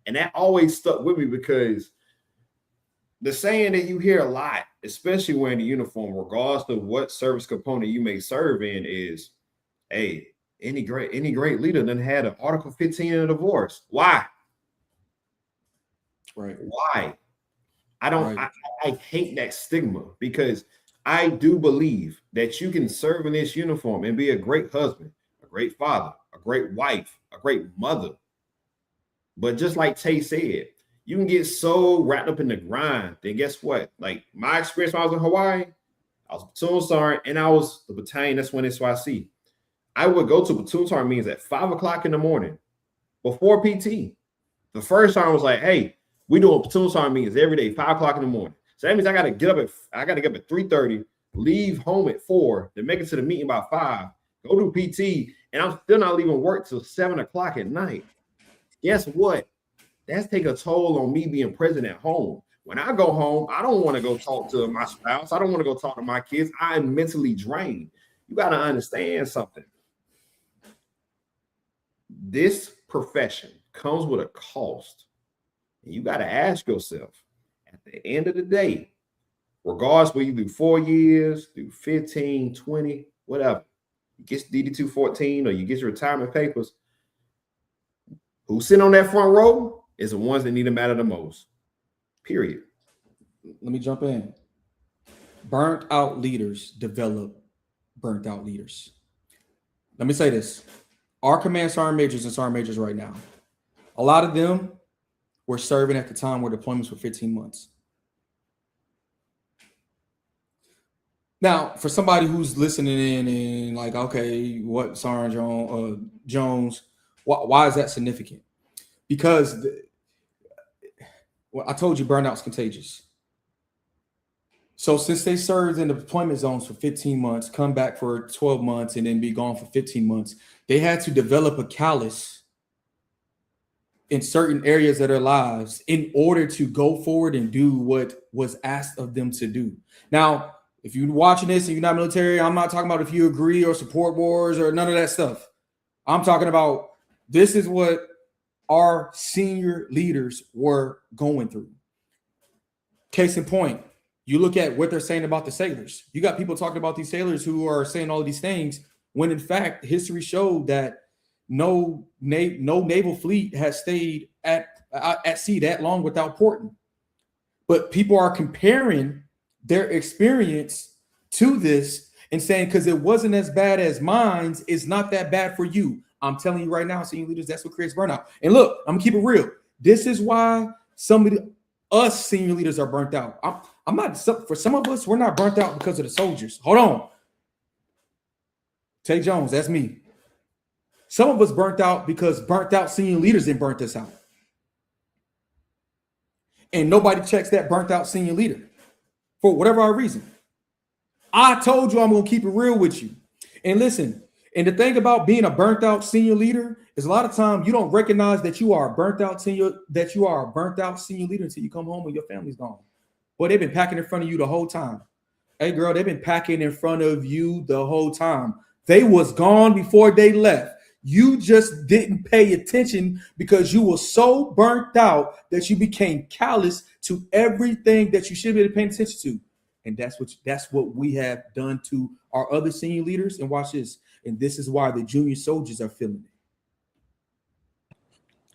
And that always stuck with me because the saying that you hear a lot, especially wearing the uniform, regardless of what service component you may serve in, is, hey, any great leader done had an Article 15 in a divorce. Why? Right. Why? I hate that stigma because I do believe that you can serve in this uniform and be a great husband, a great father, a great wife, a great mother. But just like Tay said, you can get so wrapped up in the grind. Then guess what? Like my experience when I was in Hawaii, I was a platoon sergeant and I was the battalion. That's when SYC. I would go to platoon sergeant meetings at 5 o'clock in the morning before PT. The first time I was like, hey, we doing platoon sergeant meetings every day, 5 o'clock in the morning. So that means I got to get up at 3:30, leave home at 4, then make it to the meeting by 5, go do PT, and I'm still not leaving work till 7 o'clock at night. Guess what? That's taking a toll on me being present at home. When I go home, I don't want to go talk to my spouse. I don't want to go talk to my kids. I'm mentally drained. You got to understand something. This profession comes with a cost. And you got to ask yourself, at the end of the day, regardless whether you do 4 years, do 15, 20, whatever, you get DD-214 or you get your retirement papers, who's sitting on that front row is the ones that need to matter the most, period. Let me jump in. Burnt out leaders develop burnt out leaders. Let me say this. Our command sergeant majors and sergeant majors right now, a lot of them were serving at the time where deployments were 15 months. Now, for somebody who's listening in and like, okay, what Sergeant Jones, why is that significant? Because I told you burnout's contagious. So since they served in the deployment zones for 15 months, come back for 12 months, and then be gone for 15 months, they had to develop a callus in certain areas of their lives in order to go forward and do what was asked of them to do. Now, if you're watching this and you're not military, I'm not talking about if you agree or support wars or none of that stuff. I'm talking about this is what our senior leaders were going through. Case in point, You look at what they're saying about the sailors. You got people talking about these sailors who are saying all of these things when in fact history showed that no naval fleet has stayed at sea that long without porting. But people are comparing their experience to this and saying because it wasn't as bad as mine's, it's not that bad for you. I'm telling you right now, senior leaders, that's what creates burnout. And look, I'm gonna keep it real. This is why us senior leaders are burnt out. I'm not, for some of us, we're not burnt out because of the soldiers. Hold on. Tay Jones, that's me. Some of us burnt out because burnt out senior leaders didn't burnt us out. And nobody checks that burnt out senior leader for whatever reason. I told you I'm going to keep it real with you. And listen, and the thing about being a burnt out senior leader is a lot of times you don't recognize that you are a burnt out senior leader until you come home and your family's gone. Boy, they've been packing in front of you the whole time. Hey, girl, they've been packing in front of you the whole time. They was gone before they left. You just didn't pay attention because you were so burnt out that you became callous to everything that you should be paying attention to. And that's what we have done to our other senior leaders. And watch this. And this is why the junior soldiers are feeling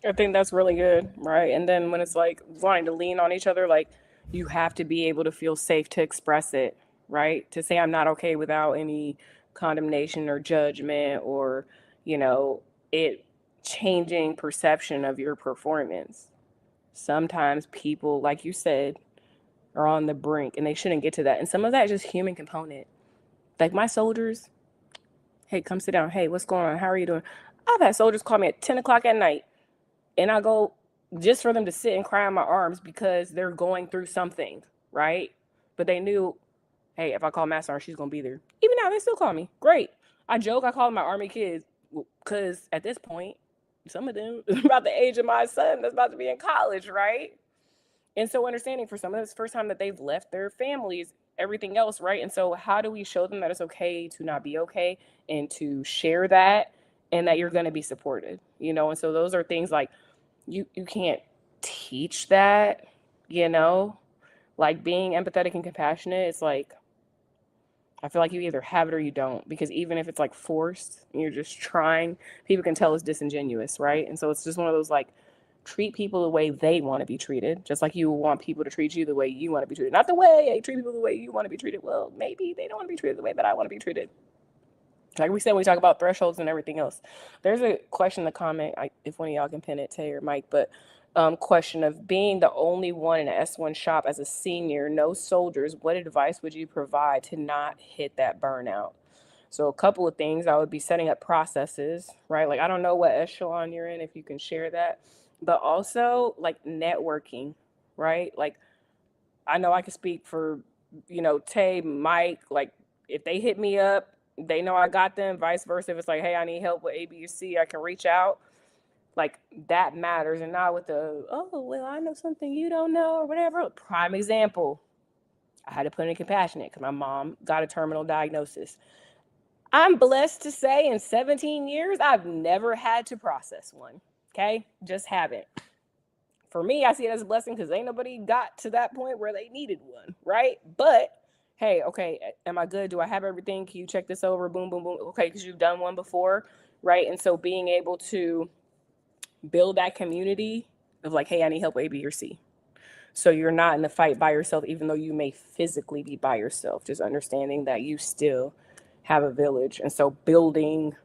it. I think that's really good, right? And then when it's like wanting to lean on each other, like you have to be able to feel safe to express it, right? To say I'm not okay without any condemnation or judgment or, you know, it changing perception of your performance. Sometimes people, like you said, are on the brink and they shouldn't get to that. And some of that is just human component. Like my soldiers, hey, come sit down. Hey, what's going on? How are you doing? I've had soldiers call me at 10 o'clock at night and I go just for them to sit and cry in my arms because they're going through something, right? But they knew, hey, if I call Master Sergeant, she's going to be there. Even now, they still call me. Great. I joke, I call them my Army kids because at this point, some of them is about the age of my son that's about to be in college, right? And so understanding for some of them, it's the first time that they've left their families, everything else, right? And so how do we show them that it's okay to not be okay and to share that and that you're going to be supported, you know? And so those are things like you can't teach that, you know? Like being empathetic and compassionate, it's like, I feel like you either have it or you don't, because even if it's like forced and you're just trying, people can tell it's disingenuous, right? And so it's just one of those like, treat people the way they want to be treated, just like you want people to treat you the way you want to be treated. Not the way I treat people the way you want to be treated. Well, maybe they don't want to be treated the way that I want to be treated. Like we said, when we talk about thresholds and everything else, there's a question in the comment, if one of y'all can pin it, Tay or Mike, but question of being the only one in an S1 shop as a senior, no soldiers, what advice would you provide to not hit that burnout? So a couple of things, I would be setting up processes, right? Like, I don't know what echelon you're in, if you can share that, but also like networking, right? Like, I know I can speak for, you know, Tay, Mike, like if they hit me up, they know I got them, vice versa. If it's like, hey, I need help with A, B, or C, I can reach out. Like that matters, and not with the, oh, well, I know something you don't know or whatever. Prime example, I had to put in compassionate because my mom got a terminal diagnosis. I'm blessed to say in 17 years, I've never had to process one. Okay, just haven't. For me, I see it as a blessing because ain't nobody got to that point where they needed one, right? But hey, okay, am I good? Do I have everything? Can you check this over? Boom, boom, boom. Okay, because you've done one before, right? And so being able to build that community of like, hey, I need help with A, B, or C. So you're not in the fight by yourself, even though you may physically be by yourself, just understanding that you still have a village. And so building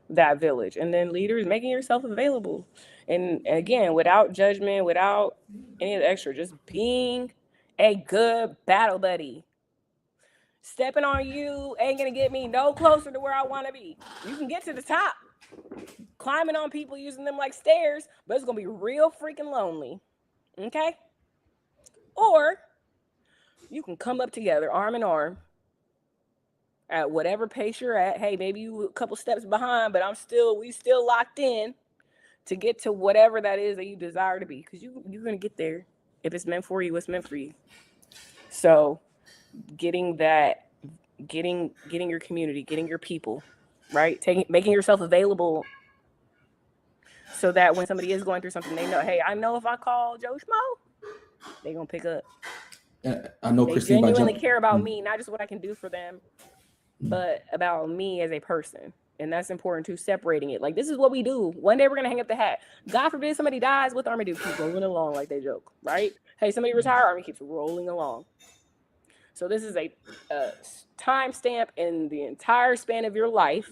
that village, and then leaders, making yourself available. And again, without judgment, without any of the extra, just being a good battle buddy. Stepping on you ain't gonna get me no closer to where I want to be. You can get to the top, climbing on people, using them like stairs, but it's gonna be real freaking lonely. Okay? Or you can come up together, arm in arm, at whatever pace you're at. Hey, maybe you a couple steps behind, but we still locked in to get to whatever that is that you desire to be, because you're gonna get there. If it's meant for you, it's meant for you. So getting your community, getting your people, right? Making yourself available so that when somebody is going through something, they know, hey, I know if I call Joe Schmo, they're gonna pick up. I know They Christine genuinely care about me, not just what I can do for them, but about me as a person. And that's important too, separating it. Like, this is what we do. One day we're going to hang up the hat. God forbid somebody dies. What the Army do? Keep rolling along like they joke, right? Hey, somebody retire, Army keeps rolling along. So this is a time stamp in the entire span of your life,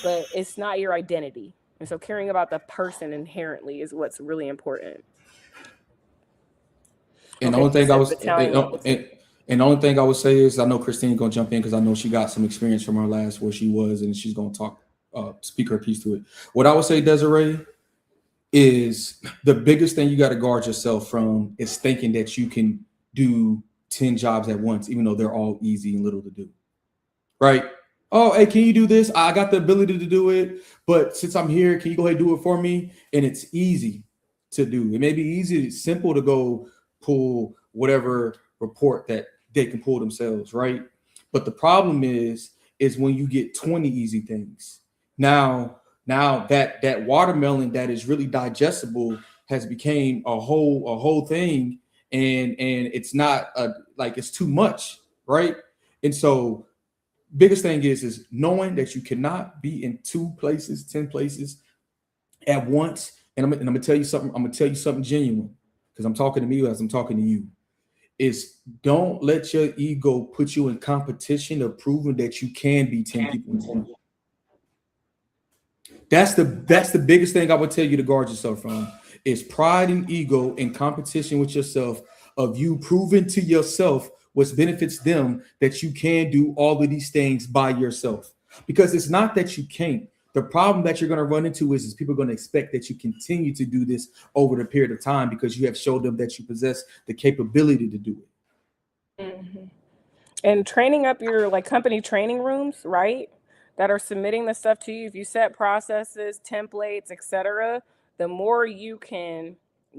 but it's not your identity. And so caring about the person inherently is what's really important. And the only thing I would say is, I know Christine gonna jump in because I know she got some experience from her last where she was, and she's gonna speak her piece to it. What I would say, Desiree, is the biggest thing you got to guard yourself from is thinking that you can do 10 jobs at once, even though they're all easy and little to do. Right? Oh, hey, can you do this? I got the ability to do it, but since I'm here, can you go ahead and do it for me? And it's easy to do. It may be easy, simple to go pull whatever report that they can pull themselves, right? But the problem is when you get 20 easy things. Now that watermelon that is really digestible has became a whole thing, and it's not like it's too much, right? And so biggest thing is knowing that you cannot be in 2 places, 10 places at once. And I'm gonna tell you something. I'm gonna tell you something genuine, because I'm talking to me as I'm talking to you. Is don't let your ego put you in competition of proving that you can be 10 people in 10. That's the biggest thing I would tell you to guard yourself from, is pride and ego in competition with yourself, of you proving to yourself what benefits them, that you can do all of these things by yourself. Because it's not that you can't. The problem that you're going to run into is people are going to expect that you continue to do this over the period of time, because you have showed them that you possess the capability to do it. Mm-hmm. And training up your company training rooms, right, that are submitting the stuff to you. If you set processes, templates, etc., the more you can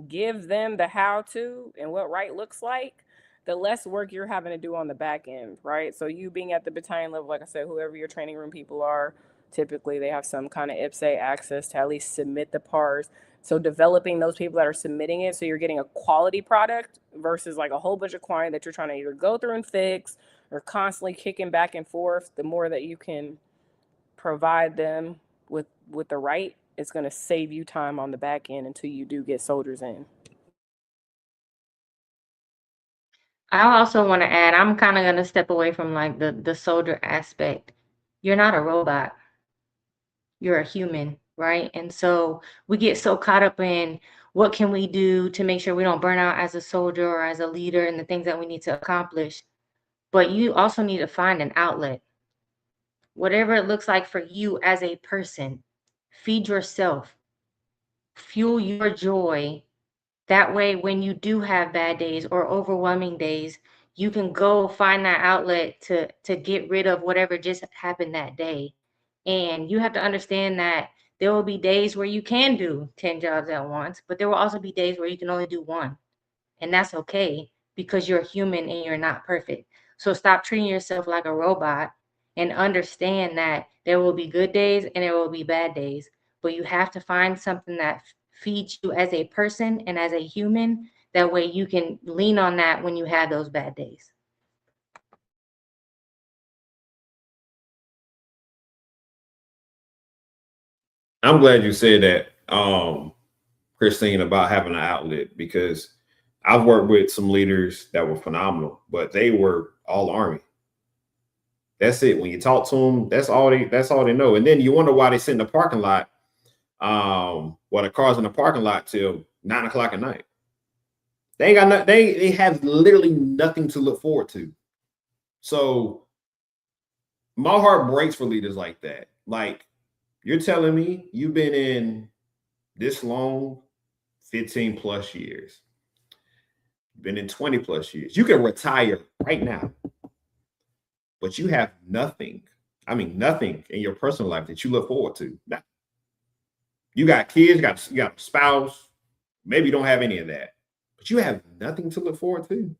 give them the how-to and what right looks like, the less work you're having to do on the back end, right? So you being at the battalion level, like I said, whoever your training room people are, typically they have some kind of IPSA access to at least submit the PARs. So developing those people that are submitting it, so you're getting a quality product versus a whole bunch of quantity that you're trying to either go through and fix or constantly kicking back and forth. The more that you can provide them with the right, it's going to save you time on the back end until you do get soldiers in. I also want to add, I'm kind of going to step away from the soldier aspect. You're not a robot. You're a human, right? And so we get so caught up in what can we do to make sure we don't burn out as a soldier or as a leader, and the things that we need to accomplish. But you also need to find an outlet. Whatever it looks like for you as a person, feed yourself, fuel your joy. That way, when you do have bad days or overwhelming days, you can go find that outlet to get rid of whatever just happened that day. And you have to understand that there will be days where you can do 10 jobs at once, but there will also be days where you can only do 1. And that's okay, because you're human and you're not perfect. So stop treating yourself like a robot, and understand that there will be good days and there will be bad days. But you have to find something that feeds you as a person and as a human. That way you can lean on that when you have those bad days. I'm glad you said that, Christine, about having an outlet, because I've worked with some leaders that were phenomenal, but they were all Army. That's it. When you talk to them, that's all they know. And then you wonder why they sit in the parking lot, the cars in the parking lot till 9 o'clock at night. They ain't got nothing. They have literally nothing to look forward to. So my heart breaks for leaders like that. Like, you're telling me you've been in this long, 15 plus years. You've been in 20 plus years. You can retire right now, but you have nothing. I mean, nothing in your personal life that you look forward to. Now, you got kids, you got a spouse. Maybe you don't have any of that, but you have nothing to look forward to.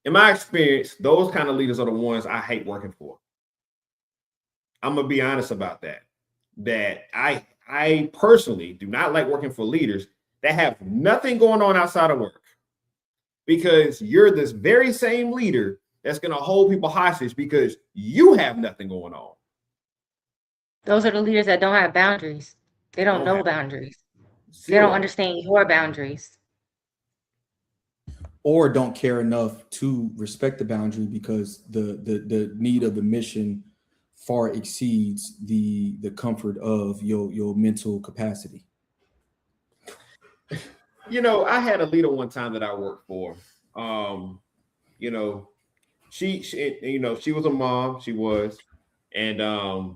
In my experience, those kind of leaders are the ones I hate working for. I'm gonna be honest about that. That I personally do not like working for leaders that have nothing going on outside of work. because you're this very same leader that's going to hold people hostage because you have nothing going on. Those are the leaders that don't have boundaries. They don't know boundaries. They don't understand your boundaries. Or don't care enough to respect the boundary because the need of the mission far exceeds the comfort of your mental capacity. You know, I had a leader one time that I worked for. You know, she you know, she was a mom, she was, and I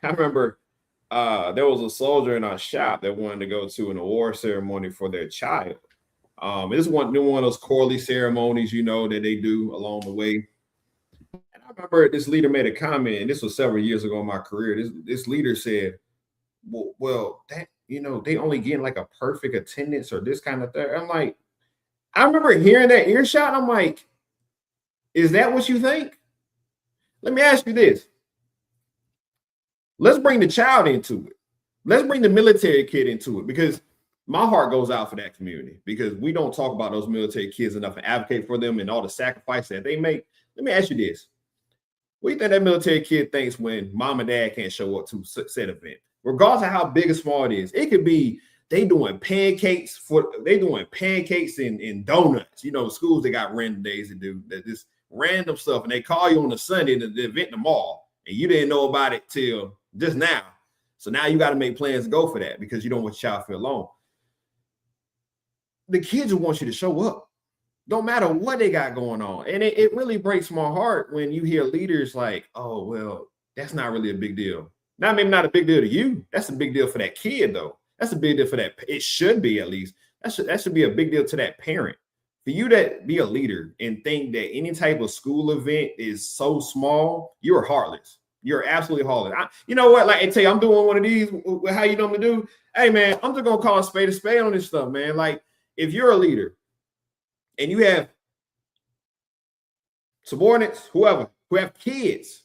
remember there was a soldier in our shop that wanted to go to an award ceremony for their child. This one of those quarterly ceremonies, you know, that they do along the way. And I remember this leader made a comment, and this was several years ago in my career. This leader said, well, that, you know, they only getting like a perfect attendance or this kind of thing. I'm like, I remember hearing that earshot. I'm like, is that what you think? Let me ask you this. Let's bring the child into it. Let's bring the military kid into it, because my heart goes out for that community, because we don't talk about those military kids enough and advocate for them and all the sacrifices that they make. Let me ask you this. What do you think that military kid thinks when mom and dad can't show up to said event? Regardless of how big or small it is, it could be they doing pancakes and donuts. You know, schools, they got random days to do that, this random stuff, and they call you on a Sunday to the event in the mall, and you didn't know about it till just now. So now you got to make plans to go for that because you don't want your child to feel alone. The kids will want you to show up, don't matter what they got going on. And it really breaks my heart when you hear leaders like, oh, well, that's not really a big deal. Now, maybe not a big deal to you. That's a big deal for that kid, though. That's a big deal for that. It should be, at least. That should be a big deal to that parent. For you to be a leader and think that any type of school event is so small, you're heartless. You're absolutely heartless. You know what? Like, I tell you, I'm doing one of these. How you normally do? Hey, man, I'm just going to call a spade on this stuff, man. Like, if you're a leader and you have subordinates, whoever, who have kids.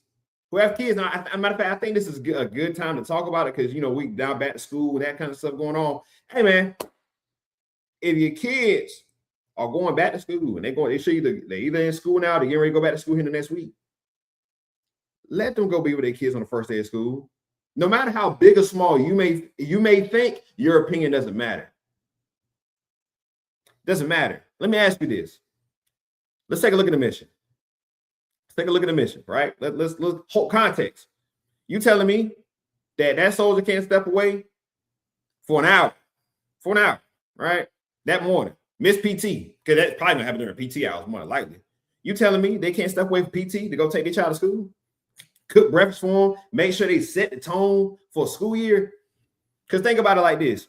Now, as a matter of fact, I think this is a good time to talk about it because, you know, we now back to school and that kind of stuff going on. Hey, man, if your kids are going back to school and they're either in school now, they're getting ready to go back to school here the next week, let them go be with their kids on the first day of school. No matter how big or small you may think, your opinion doesn't matter. Doesn't matter. Let me ask you this. Let's take a look at the mission. Let's take a look at the mission, right? Let's hold context. You telling me that soldier can't step away for an hour, right? That morning, miss PT, because that's probably gonna happen during PT hours, more than likely. You telling me they can't step away from PT to go take their child to school, cook breakfast for them, make sure they set the tone for a school year? Because think about it like this.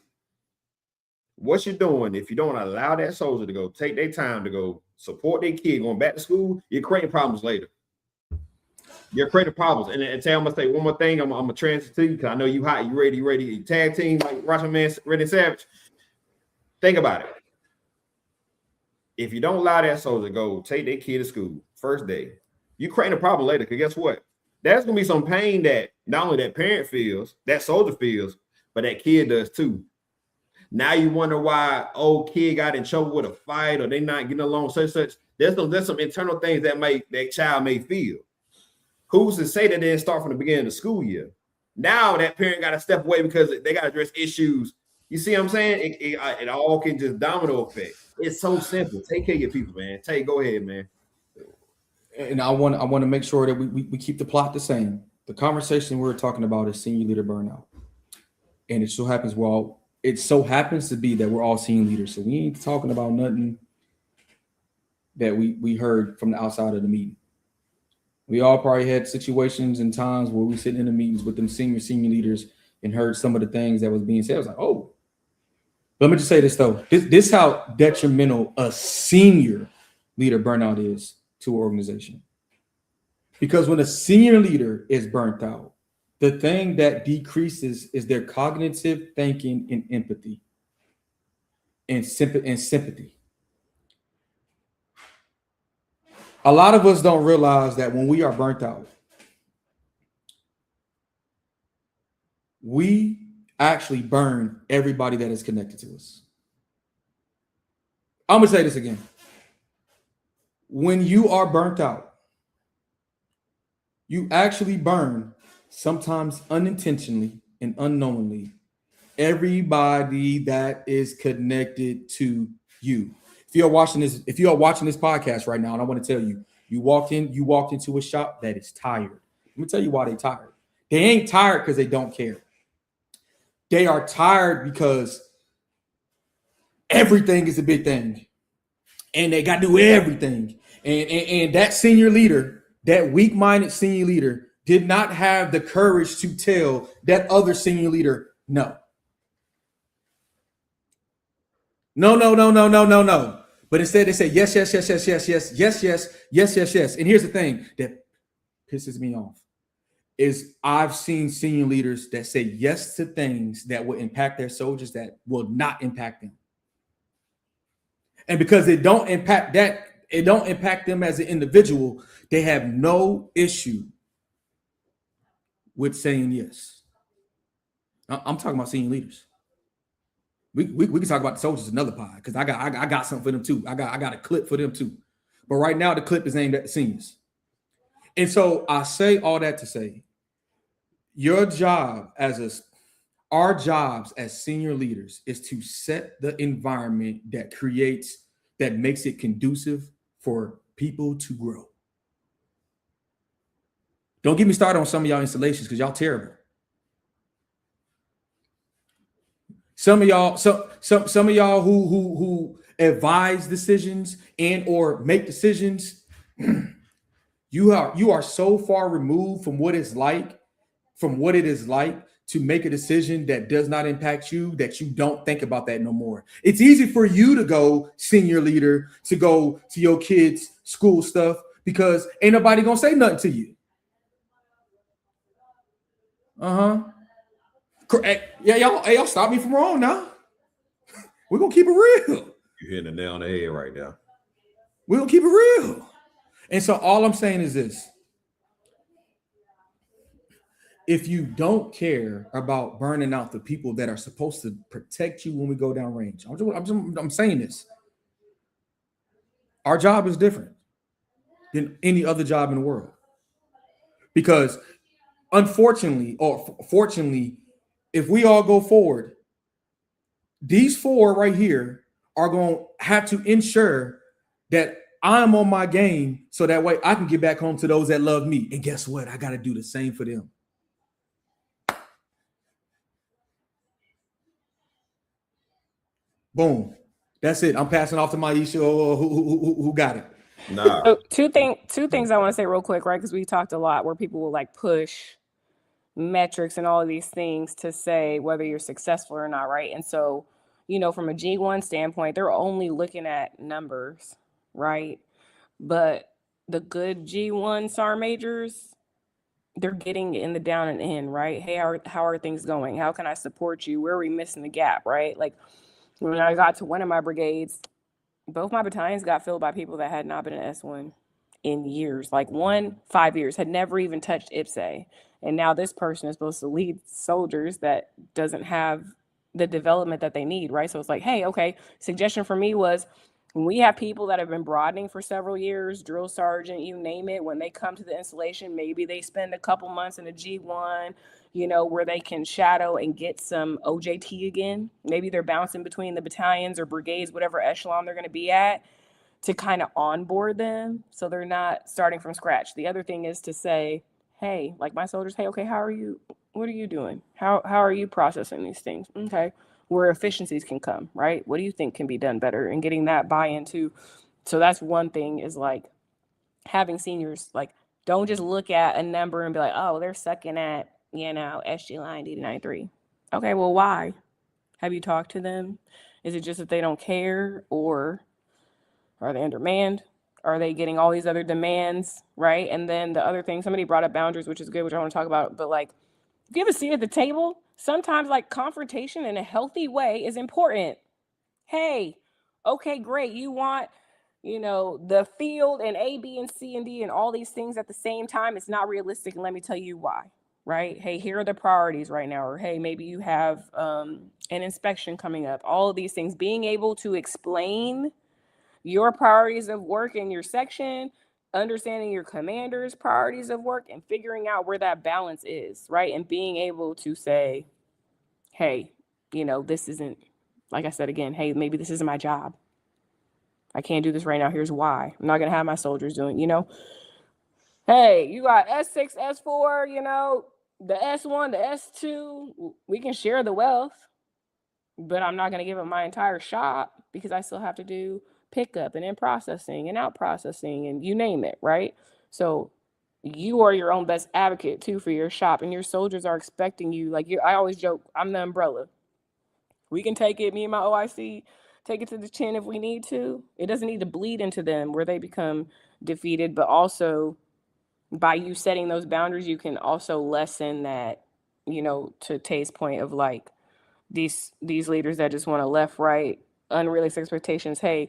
What you're doing, if you don't allow that soldier to go take their time to go support their kid going back to school, you're creating problems later. You're creating problems. And Tay, I'm gonna say one more thing. I'm gonna transit to you because I know you hot, you ready, you tag team like Russian Man, Ready Savage. Think about it. If you don't allow that soldier to go take their kid to school first day, you create a problem later. Because guess what? There's gonna be some pain that not only that parent feels, that soldier feels, but that kid does too. Now you wonder why old kid got in trouble with a fight or they not getting along, such. There's some internal things that child may feel. Who's to say that they didn't start from the beginning of the school year? Now that parent got to step away because they got to address issues. You see what I'm saying? It all can just domino effect. It's so simple. Take care of your people, man. Tay, go ahead, man. And I want to make sure that we keep the plot the same. The conversation we're talking about is senior leader burnout, and it so happens to be that we're all senior leaders. So we ain't talking about nothing that we heard from the outside of the meeting. We all probably had situations and times where we sitting in the meetings with them senior leaders and heard some of the things that was being said. I was like, oh. Let me just say this though. This how detrimental a senior leader burnout is to an organization. Because when a senior leader is burnt out, the thing that decreases is their cognitive thinking and empathy and sympathy. A lot of us don't realize that when we are burnt out, we actually burn everybody that is connected to us. I'm gonna say this again. When you are burnt out, you actually burn, sometimes unintentionally and unknowingly, everybody that is connected to you. If you are watching this podcast right now, and I want to tell you, you walked into a shop that is tired. Let me tell you why they're tired. They ain't tired because they don't care. They are tired because everything is a big thing. And they got to do everything. And that senior leader, that weak-minded senior leader, did not have the courage to tell that other senior leader, no. No. But instead they say yes. And here's the thing that pisses me off is I've seen senior leaders that say yes to things that will impact their soldiers that will not impact them. And because it don't impact them as an individual, they have no issue with saying yes. I'm talking about senior leaders. We can talk about the soldiers another pod because I got something for them too. I got a clip for them too. But right now the clip is aimed at the seniors. And so I say all that to say, our jobs as senior leaders is to set the environment that makes it conducive for people to grow. Don't get me started on some of y'all installations because y'all terrible. Some of y'all who advise decisions and or make decisions, you are so far removed from what it is like to make a decision that does not impact you that you don't think about that no more. It's easy for you to go senior leader to go to your kids' school stuff because ain't nobody gonna say nothing to you. Yeah, y'all stop me from wrong now. We're gonna keep it real. You're hitting the nail on the head right now. We're gonna keep it real. And so all I'm saying is this. If you don't care about burning out the people that are supposed to protect you when we go down range, I'm saying this. Our job is different than any other job in the world. Because unfortunately or fortunately, if we all go forward, these four right here are going to have to ensure that I'm on my game so that way I can get back home to those that love me. And guess what? I got to do the same for them. Boom. That's it. I'm passing off to Maisha. Who got it? Nah. So two things I want to say real quick, right? Because we talked a lot where people will like push metrics and all of these things to say whether you're successful or not, right? And so, from a G1 standpoint, they're only looking at numbers, right? But the good G1 SAR majors, they're getting in the down and in, right? Hey, how are things going? How can I support you? Where are we missing the gap, right? Like when I got to one of my brigades, both my battalions got filled by people that had not been an S1 in years. Like 5 years, had never even touched IPSA. And now this person is supposed to lead soldiers that doesn't have the development that they need, right? So it's like, hey, okay, suggestion for me was when we have people that have been broadening for several years, drill sergeant, you name it, when they come to the installation, maybe they spend a couple months in a G1, where they can shadow and get some OJT again. Maybe they're bouncing between the battalions or brigades, whatever echelon they're going to be at, to kind of onboard them so they're not starting from scratch. The other thing is to say, hey, like my soldiers, hey, okay, how are you? What are you doing? How are you processing these things? Okay, where efficiencies can come, right? What do you think can be done better? And getting that buy-in to. So that's one thing is like having seniors, like, don't just look at a number and be like, oh, they're sucking at, SG line D93. Okay, well, why? Have you talked to them? Is it just that they don't care, or are they undermanned? Are they getting all these other demands, right? And then the other thing, somebody brought up boundaries, which is good, which I want to talk about, but like, if you have a seat at the table, sometimes like confrontation in a healthy way is important. Hey, okay, great. You want, the field and A, B, and C, and D, and all these things at the same time. It's not realistic. And let me tell you why, right? Hey, here are the priorities right now. Or, hey, maybe you have an inspection coming up. All of these things, being able to explain your priorities of work in your section, understanding your commander's priorities of work, and figuring out where that balance is, right? And being able to say, hey, this isn't, like I said again, hey, maybe this isn't my job. I can't do this right now. Here's why. I'm not going to have my soldiers doing, hey, you got S6, S4, the S1, the S2. We can share the wealth, but I'm not going to give up my entire shop because I still have to do pickup and in processing and out processing and you name it, right? So you are your own best advocate too for your shop, and your soldiers are expecting you. Like I always joke, I'm the umbrella. We can take it, me and my OIC, take it to the chin if we need to. It doesn't need to bleed into them where they become defeated, but also by you setting those boundaries, you can also lessen that, to Tay's point of like these leaders that just want to left, right, unrealistic expectations. Hey,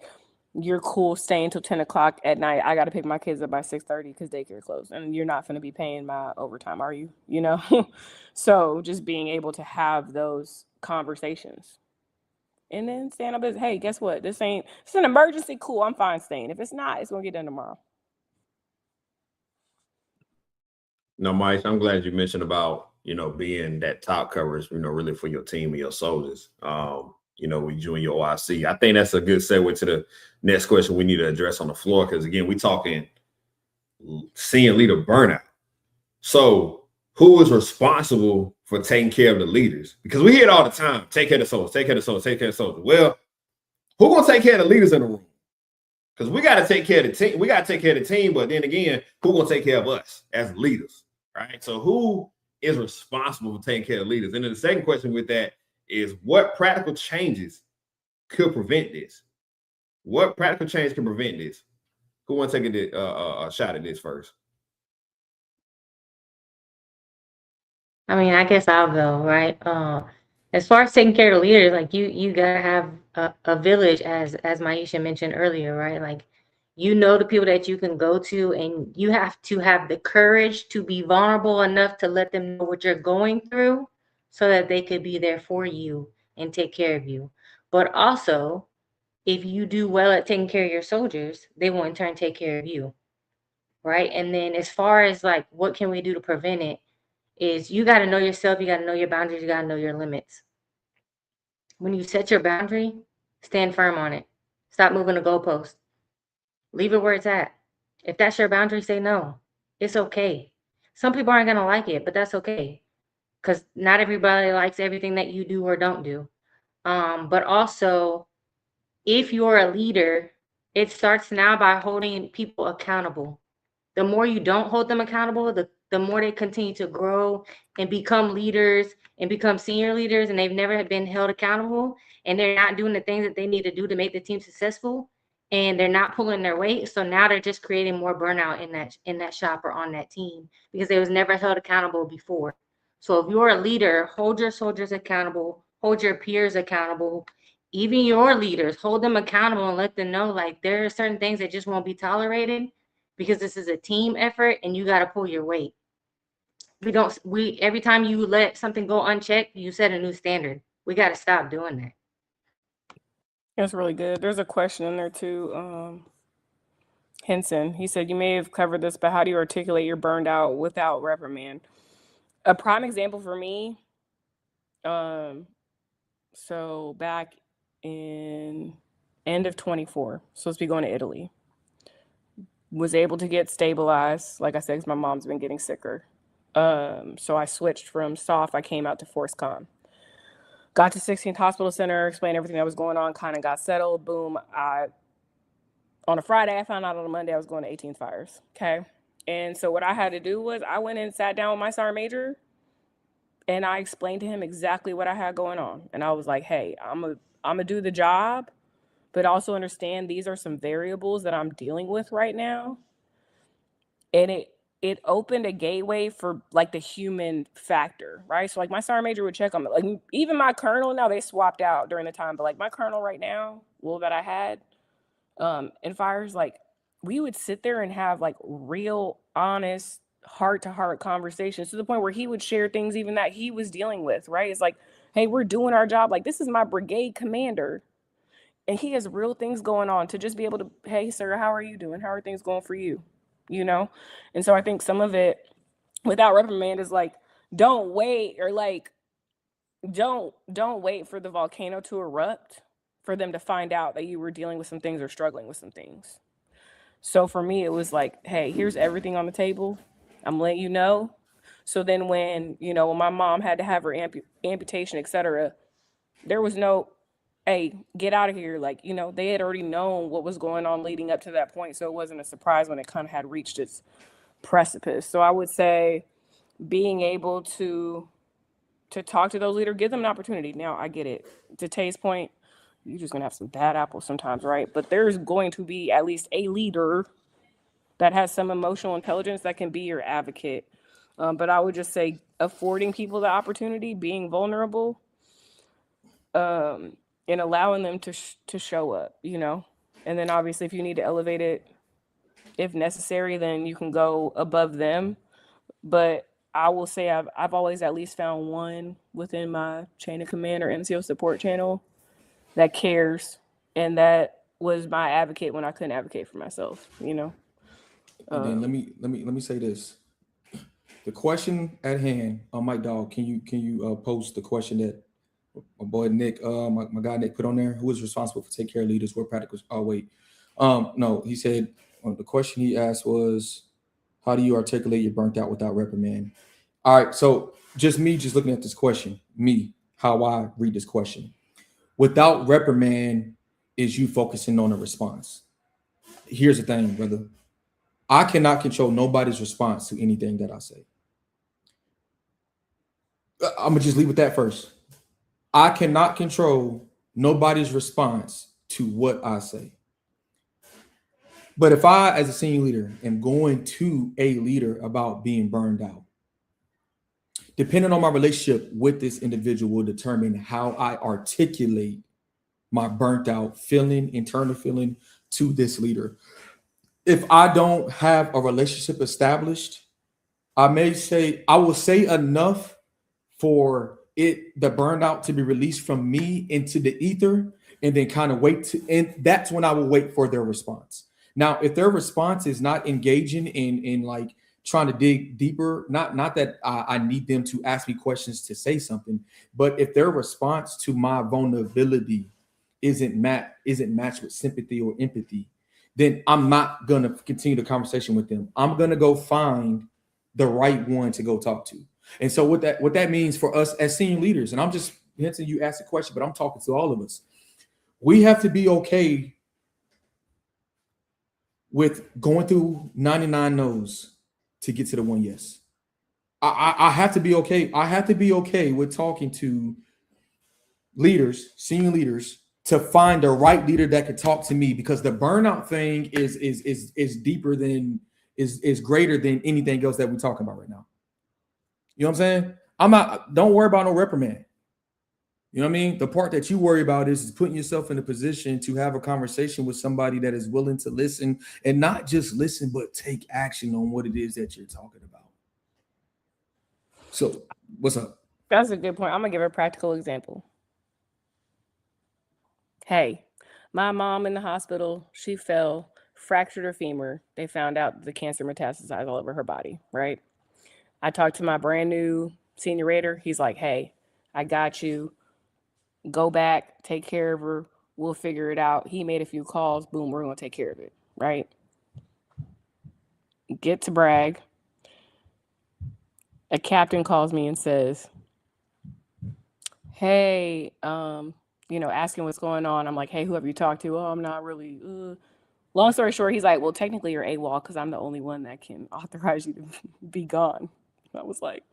you're cool staying till 10 o'clock at night. I got to pick my kids up by 6:30 because daycare closed, and you're not going to be paying my overtime, are you? So just being able to have those conversations and then stand up as, hey, guess what? It's an emergency. Cool. I'm fine staying. If it's not, it's going to get done tomorrow. No, Mike, I'm glad you mentioned about, being that top coverage, really for your team and your soldiers, with you and your OIC. I think that's a good segue to the next question we need to address on the floor. Because again, we're talking senior leader burnout. So who is responsible for taking care of the leaders? Because we hear it all the time, take care of the soldiers, take care of the soldiers, take care of the soldiers. Well, who gonna take care of the leaders in the room? Because we got to take care of the team. We got to take care of the team, but then again, who gonna take care of us as leaders, right? So who is responsible for taking care of leaders? And then the second question with that is, what practical changes could prevent this? What practical change can prevent this? Who wants to take a shot at this first? I mean, I guess I'll go, right? As far as taking care of the leaders, like you gotta have a village, as Maisha mentioned earlier, right? Like, the people that you can go to, and you have to have the courage to be vulnerable enough to let them know what you're going through so that they could be there for you and take care of you. But also, if you do well at taking care of your soldiers, they will in turn take care of you, right? And then as far as like, what can we do to prevent it, is you got to know yourself, you got to know your boundaries, you got to know your limits. When you set your boundary, stand firm on it. Stop moving the goalpost. Leave it where it's at. If that's your boundary, say no. It's okay. Some people aren't going to like it, but that's okay. Because not everybody likes everything that you do or don't do. But also, if you're a leader, it starts now by holding people accountable. The more you don't hold them accountable, the more they continue to grow and become leaders and become senior leaders, and they've never been held accountable, and they're not doing the things that they need to do to make the team successful, and they're not pulling their weight. So now they're just creating more burnout in that shop or on that team because they was never held accountable before. So if you're a leader, hold your soldiers accountable, hold your peers accountable, even your leaders, hold them accountable and let them know like there are certain things that just won't be tolerated because this is a team effort and you got to pull your weight. Every time you let something go unchecked, you set a new standard. We got to stop doing that. That's really good. There's a question in there too. Henson, he said, you may have covered this, but how do you articulate your burned out without reprimand? A prime example for me, so back in end of 24, supposed to be going to Italy. Was able to get stabilized, like I said, because my mom's been getting sicker. So I switched from soft, I came out to force com. Got to 16th Hospital Center, explained everything that was going on, kind of got settled. Boom. On a Friday, I found out on a Monday I was going to 18th Fires. Okay. And so what I had to do was I went and sat down with my sergeant major and I explained to him exactly what I had going on. And I was like, hey, I'm gonna do the job, but also understand these are some variables that I'm dealing with right now. And it opened a gateway for like the human factor, right? So like my sergeant major would check on me. Like even my colonel, now they swapped out during the time, but like my colonel right now, that I had in fires, like we would sit there and have like real honest heart-to-heart conversations to the point where he would share things even that he was dealing with, right? It's like, hey, we're doing our job. Like this is my brigade commander. and he has real things going on, to just be able to, hey, sir, how are you doing? How are things going for you? You know? And so I think some of it without reprimand is like, don't wait, or like, don't wait for the volcano to erupt for them to find out that you were dealing with some things or struggling with some things. So for me, it was like, hey, here's everything on the table. I'm letting you know. So then when, you know, when my mom had to have her amputation, etc., there was no, hey, get out of here. Like, you know, they had already known what was going on leading up to that point. So it wasn't a surprise when it kind of had reached its precipice. So I would say being able to talk to those leaders, give them an opportunity. Now, I get it. To Tay's point, you're just going to have some bad apples sometimes, right? But there's going to be at least a leader that has some emotional intelligence that can be your advocate. But I would just say affording people the opportunity, being vulnerable, and allowing them to show up, you know? And then obviously if you need to elevate it, if necessary, then you can go above them. But I will say I've always at least found one within my chain of command or NCO support channel that cares, and that was my advocate when I couldn't advocate for myself, you know? And then let me say this. The question at hand, Mike Dog, can you post the question that my boy Nick, my guy Nick put on there? Who is responsible for take care of leaders? Where practical? Oh wait, no, he said the question he asked was, how do you articulate you're burnt out without reprimand? All right, so just looking at this question, how I read this question. Without reprimand is you focusing on a response. Here's the thing, brother. I cannot control nobody's response to anything that I say. I'm gonna just leave with that first. I cannot control nobody's response to what I say. But if I, as a senior leader, am going to a leader about being burned out, depending on my relationship with this individual will determine how I articulate my burnt out feeling, internal feeling to this leader. If I don't have a relationship established, I will say enough for the burnout to be released from me into the ether, and then kind of and that's when I will wait for their response. Now, if their response is not engaging in like trying to dig deeper, not that I need them to ask me questions to say something, but if their response to my vulnerability isn't matched with sympathy or empathy, then I'm not going to continue the conversation with them. I'm going to go find the right one to go talk to. And so what that means for us as senior leaders, and I'm just hinting, you asked a question, but I'm talking to all of us. We have to be okay with going through 99 no's to get to the one yes. I have to be okay. I have to be okay with talking to leaders, senior leaders, to find the right leader that could talk to me, because the burnout thing is deeper than is greater than anything else that we're talking about right now. You know what I'm saying? Don't worry about no reprimand. You know what I mean? The part that you worry about is putting yourself in a position to have a conversation with somebody that is willing to listen, and not just listen, but take action on what it is that you're talking about. So what's up? That's a good point. I'm gonna give a practical example. Hey, my mom in the hospital, she fell, fractured her femur. They found out the cancer metastasized all over her body, right? I talked to my brand new senior rater. He's like, hey, I got you. Go back, take care of her. We'll figure it out. He made a few calls. Boom, we're going to take care of it, right? Get to brag. A captain calls me and says, hey, asking what's going on. I'm like, hey, who have you talked to? Oh, I'm not really. Long story short, he's like, well, technically you're AWOL because I'm the only one that can authorize you to be gone. I was like,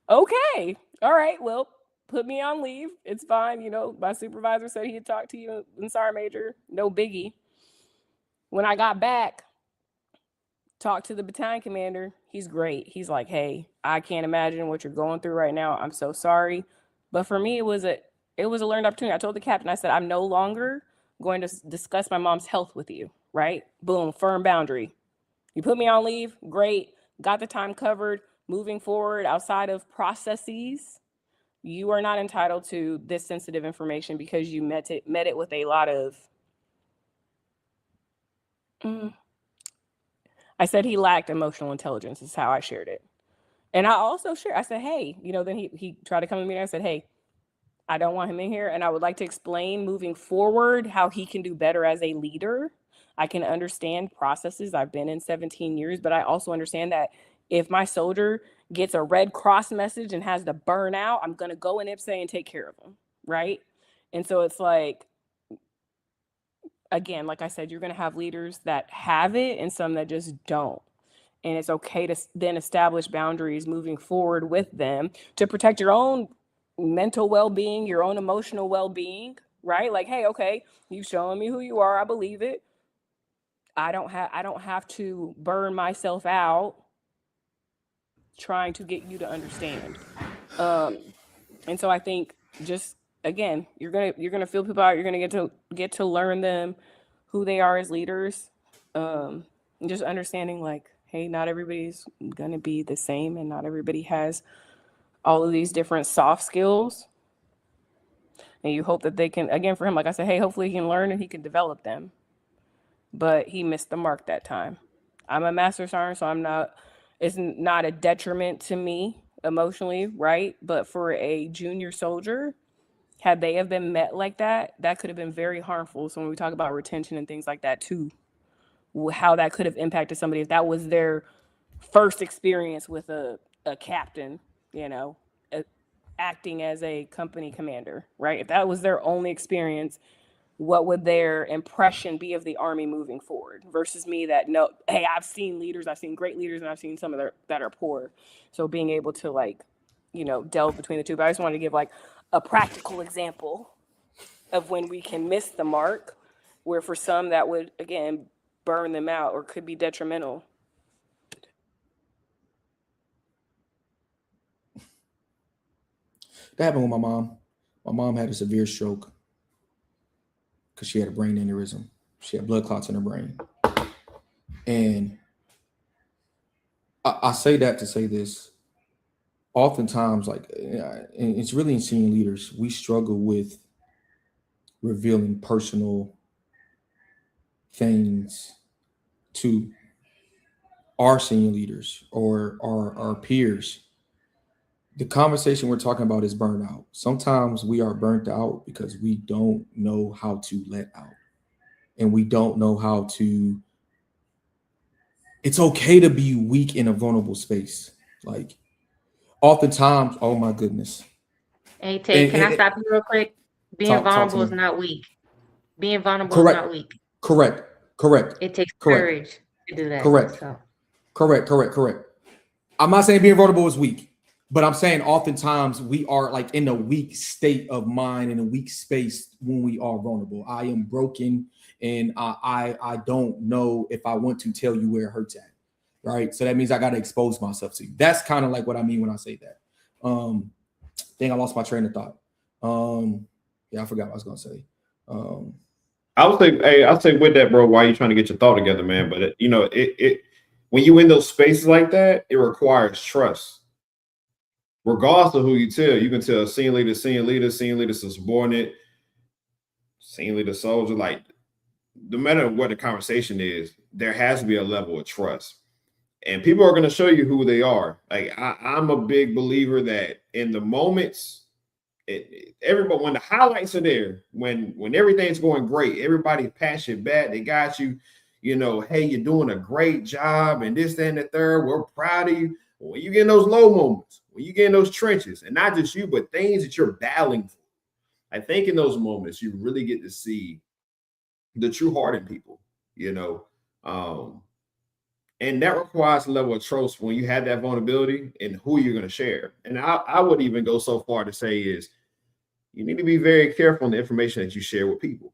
okay, all right, well, put me on leave. It's fine. My supervisor said he'd talk to you in Sergeant Major. No biggie. When I got back, talked to the battalion commander. He's great. He's like, hey, I can't imagine what you're going through right now. I'm so sorry. But for me, it was a learned opportunity. I told the captain, I said, I'm no longer going to discuss my mom's health with you, right? Boom, firm boundary. You put me on leave, great. Got the time covered. Moving forward outside of processes, you are not entitled to this sensitive information because you met it with a lot of I said he lacked emotional intelligence is how I shared it. And I also I said, hey, then he tried to come to me and I said, hey, I don't want him in here. And I would like to explain moving forward how he can do better as a leader. I can understand processes. I've been in 17 years, but I also understand that if my soldier gets a Red Cross message and has to burn out, I'm going to go in IPSA and take care of him. Right. And so it's like, again, like I said, you're going to have leaders that have it and some that just don't. And it's okay to then establish boundaries moving forward with them to protect your own mental well-being, your own emotional well-being, right? Like, hey, okay, you've shown me who you are. I believe it. I don't have to burn myself out trying to get you to understand. And so I think just again, you're gonna feel people out. You're gonna get to learn them, who they are as leaders, and just understanding like, hey, not everybody's gonna be the same, and not everybody has all of these different soft skills. And you hope that they can, again, for him, like I said, hey, hopefully he can learn and he can develop them. But he missed the mark that time. I'm a master sergeant, so it's not a detriment to me emotionally, right? But for a junior soldier, had they have been met like that, that could have been very harmful. So when we talk about retention and things like that too, how that could have impacted somebody if that was their first experience with a captain, acting as a company commander, right? If that was their only experience, what would their impression be of the Army moving forward versus me that, no, hey, I've seen leaders, I've seen great leaders, and I've seen some of that are poor. So being able to delve between the two. But I just wanted to give like a practical example of when we can miss the mark, where for some that would, again, burn them out or could be detrimental. That happened with my mom. My mom had a severe stroke because she had a brain aneurysm. She had blood clots in her brain. And I say that to say this. Oftentimes, and it's really in senior leaders, we struggle with revealing personal things to our senior leaders or our peers. The conversation we're talking about is burnout. Sometimes we are burnt out because we don't know how to let out, and we don't know how to. It's okay to be weak in a vulnerable space. Like, oftentimes, oh my goodness. Hey, Tate, can I stop you real quick? Being vulnerable is not weak. Being vulnerable is not weak. Correct. It takes courage to do that. Correct. I'm not saying being vulnerable is weak, but I'm saying oftentimes we are like in a weak state of mind, in a weak space when we are vulnerable. I am broken, and I don't know if I want to tell you where it hurts at, right? So that means I got to expose myself to you. That's kind of like what I mean when I say that. I lost my train of thought. I forgot what I was gonna say. I'll say with that, bro, why you trying to get your thought together, man? But it when you in those spaces like that, it requires trust. Regardless of who you can tell senior leader to subordinate, senior leader soldier. Like, no matter what the conversation is, there has to be a level of trust. And people are going to show you who they are. Like, I'm a big believer that in the moments, everybody, when the highlights are there, when everything's going great, everybody's passionate, bad, they got you, hey, you're doing a great job, and this, that, and the third, we're proud of you. When you get in those low moments, when you get in those trenches, and not just you, but things that you're battling for, I think in those moments, you really get to see the true heart in people, and that requires a level of trust when you have that vulnerability and who you're going to share. And I would even go so far to say is you need to be very careful on the information that you share with people,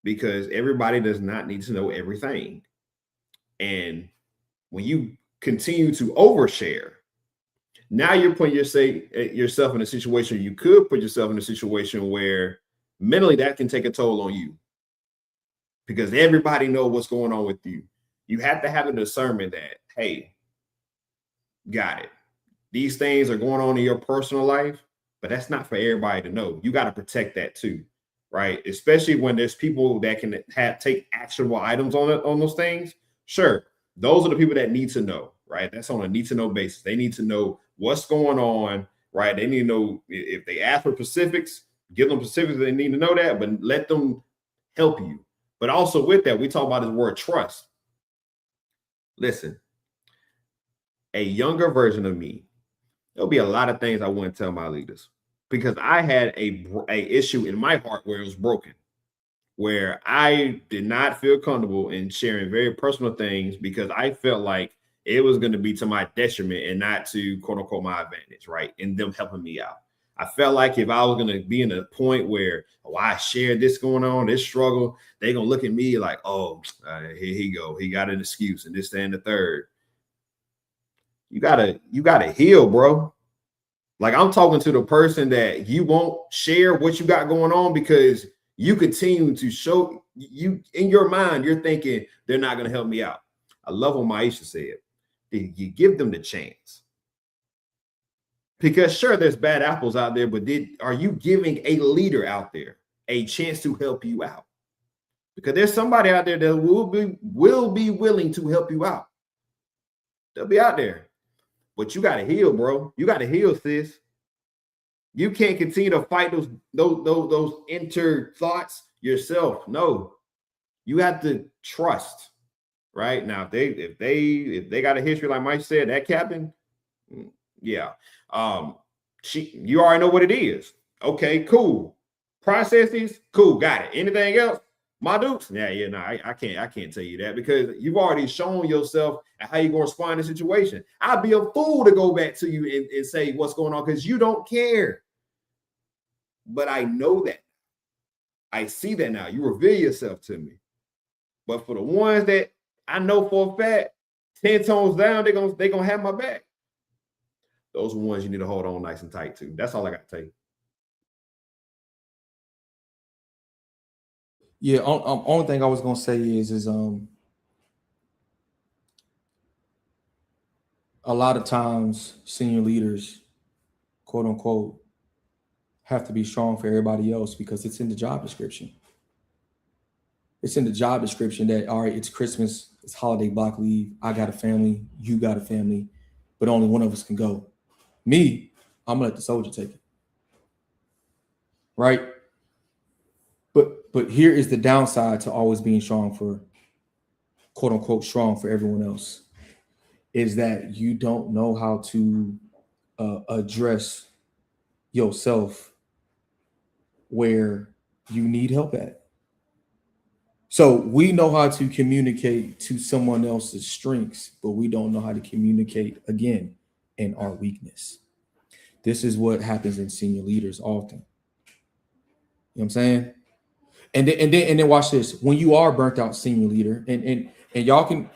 because everybody does not need to know everything. And when you continue to overshare, now you're putting yourself in a situation. You could put yourself in a situation where mentally that can take a toll on you, because everybody knows what's going on with you. You have to have a discernment that, hey, got it. These things are going on in your personal life. but that's not for everybody to know. You got to protect that too, right? Especially when there's people that can take actionable items on those things. Sure, those are the people that need to know, right? That's on a need to know basis. They need to know what's going on, right? They need to know if they ask for specifics, give them specifics. They need to know that, but let them help you. But also with that, we talk about this word trust. Listen, a younger version of me, there'll be a lot of things I wouldn't tell my leaders because I had a issue in my heart where it was broken, where I did not feel comfortable in sharing very personal things because I felt like it was going to be to my detriment and not to quote unquote my advantage, right? And them helping me out. I felt like if I was going to be in a point where, I shared this going on, this struggle, they're going to look at me like, here he go. He got an excuse and this, that, and the third. You gotta heal, bro. Like I'm talking to the person that you won't share what you got going on because you continue to show you in your mind, you're thinking they're not going to help me out. I love what Maisha said. You give them the chance. Because sure, there's bad apples out there, but are you giving a leader out there a chance to help you out? Because there's somebody out there that will be willing to help you out. They'll be out there. But you got to heal, bro. You got to heal, sis. You can't continue to fight those inner thoughts yourself. No, you have to trust. Right now, if they got a history like Mike said, that captain, yeah, you already know what it is. Okay, cool. Processes, cool, got it. Anything else? My dudes, no, I can't tell you that because you've already shown yourself how you're going to respond to the situation. I'd be a fool to go back to you and say what's going on because you don't care. But I know that. I see that now. You reveal yourself to me. But for the ones that I know for a fact, 10 tones down, they're gonna have my back. Those are ones you need to hold on nice and tight to. That's all I got to tell you. Yeah, only thing I was gonna say is a lot of times senior leaders, quote unquote, have to be strong for everybody else because it's in the job description. It's in the job description that, all right, it's Christmas, it's holiday block leave. I got a family, you got a family, but only one of us can go. Me, I'm gonna let the soldier take it. Right? But here is the downside to always being strong for, quote unquote, strong for everyone else, is that you don't know how to address yourself where you need help at. So we know how to communicate to someone else's strengths, but we don't know how to communicate again in our weakness. This is what happens in senior leaders often. You know what I'm saying? And then watch this. When you are burnt out senior leader, and y'all can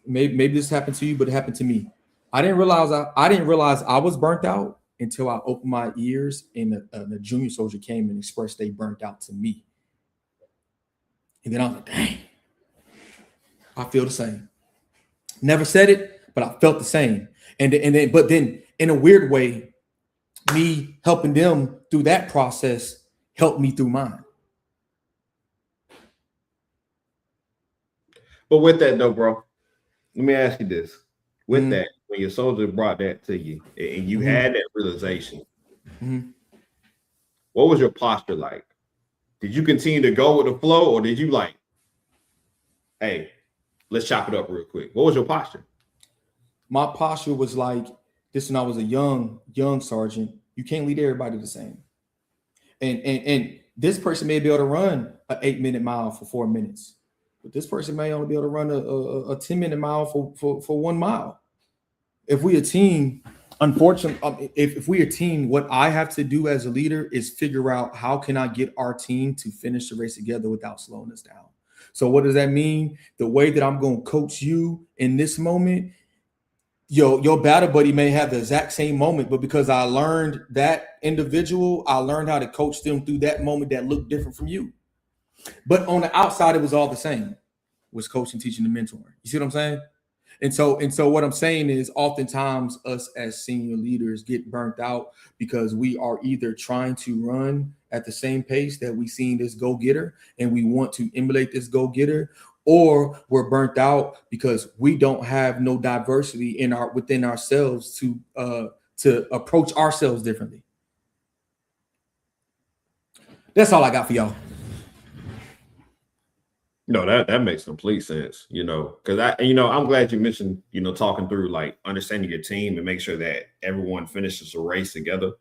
maybe this happened to you, but it happened to me. I didn't realize I was burnt out until I opened my ears and the junior soldier came and expressed they burnt out to me. And then I was like, dang, I feel the same. Never said it, but I felt the same. And then in a weird way, me helping them through that process helped me through mine. But with that though, bro, let me ask you this. With that, when your soldier brought that to you and you had that realization, what was your posture like? Did you continue to go with the flow or did you like, hey, let's chop it up real quick? What was your posture? My posture was like this when I was a young sergeant. You can't lead everybody the same. And this person may be able to run an 8-minute mile for 4 minutes. But this person may only be able to run a 10-minute mile for 1 mile. If we a team, unfortunately, if we a team, what I have to do as a leader is figure out how can I get our team to finish the race together without slowing us down. So what does that mean? The way that I'm going to coach you in this moment, your battle buddy may have the exact same moment, but because I learned that individual, I learned how to coach them through that moment that looked different from you. But on the outside, it was all the same. Was coaching, teaching, and mentoring. You see what I'm saying? And so what I'm saying is oftentimes us as senior leaders get burnt out because we are either trying to run at the same pace that we seen this go-getter and we want to emulate this go-getter, or we're burnt out because we don't have no diversity within ourselves to approach ourselves differently. That's all I got for y'all. No, that makes complete sense, because I'm glad you mentioned, talking through like understanding your team and make sure that everyone finishes the race together.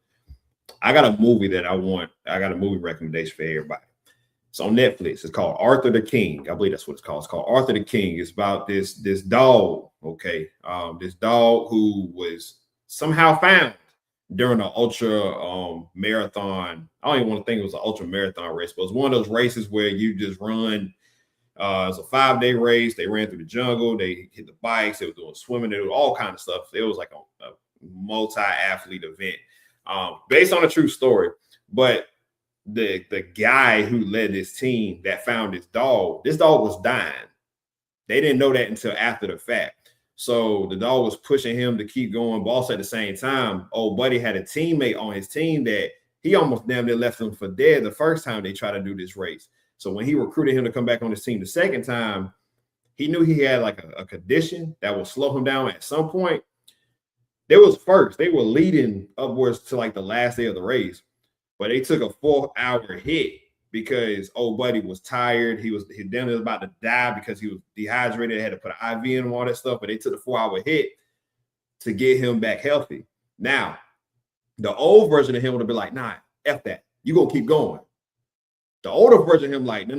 I got a movie recommendation for everybody. It's on Netflix. It's called Arthur the King. I believe that's what it's called. It's called Arthur the King. It's about this dog. Okay. This dog who was somehow found during an ultra marathon. I don't even want to think it was an ultra marathon race, but it was one of those races where you just run. It was a 5-day race. They ran through the jungle. They hit the bikes. They were doing swimming. They were all kind of stuff. It was like a multi-athlete event based on a true story. But the guy who led this team that found this dog was dying. They didn't know that until after the fact. So the dog was pushing him to keep going. But also at the same time, old buddy had a teammate on his team that he almost damn near left him for dead the first time they tried to do this race. So when he recruited him to come back on his team the second time, he knew he had like a condition that would slow him down at some point. They were leading upwards to like the last day of the race, but they took a 4-hour hit because old buddy was tired. He was about to die because he was dehydrated. They had to put an IV in and all that stuff, but they took the 4-hour hit to get him back healthy. Now, the old version of him would have been like, nah, F that. You gonna keep going. The older version of him like, no.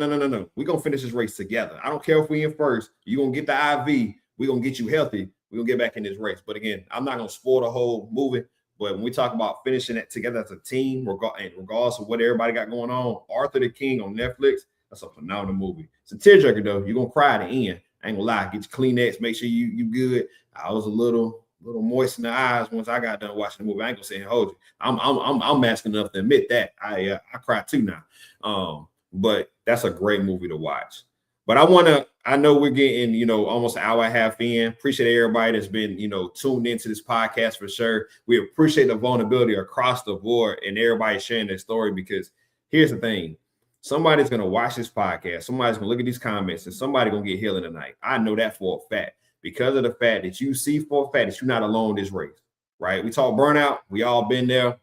We're going to finish this race together. I don't care if we in first. You're going to get the IV. We're going to get you healthy. We're going to get back in this race. But again, I'm not going to spoil the whole movie. But when we talk about finishing it together as a team, regardless of what everybody got going on, Arthur the King on Netflix, that's a phenomenal movie. It's a tearjerker, though. You're going to cry at the end. I ain't going to lie. Get your Kleenex. Make sure you good. I was a little moist in the eyes once I got done watching the movie. I ain't gonna say and hold you. I'm masculine enough to admit that I cry too now. But that's a great movie to watch. But I know we're getting, almost an hour and a half in. Appreciate everybody that's been, tuned into this podcast for sure. We appreciate the vulnerability across the board and everybody sharing their story, because here's the thing. Somebody's going to watch this podcast. Somebody's going to look at these comments and somebody's going to get healing tonight. I know that for a fact, because of the fact that you see for a fact that you're not alone in this race, right? We talk burnout. We all been there.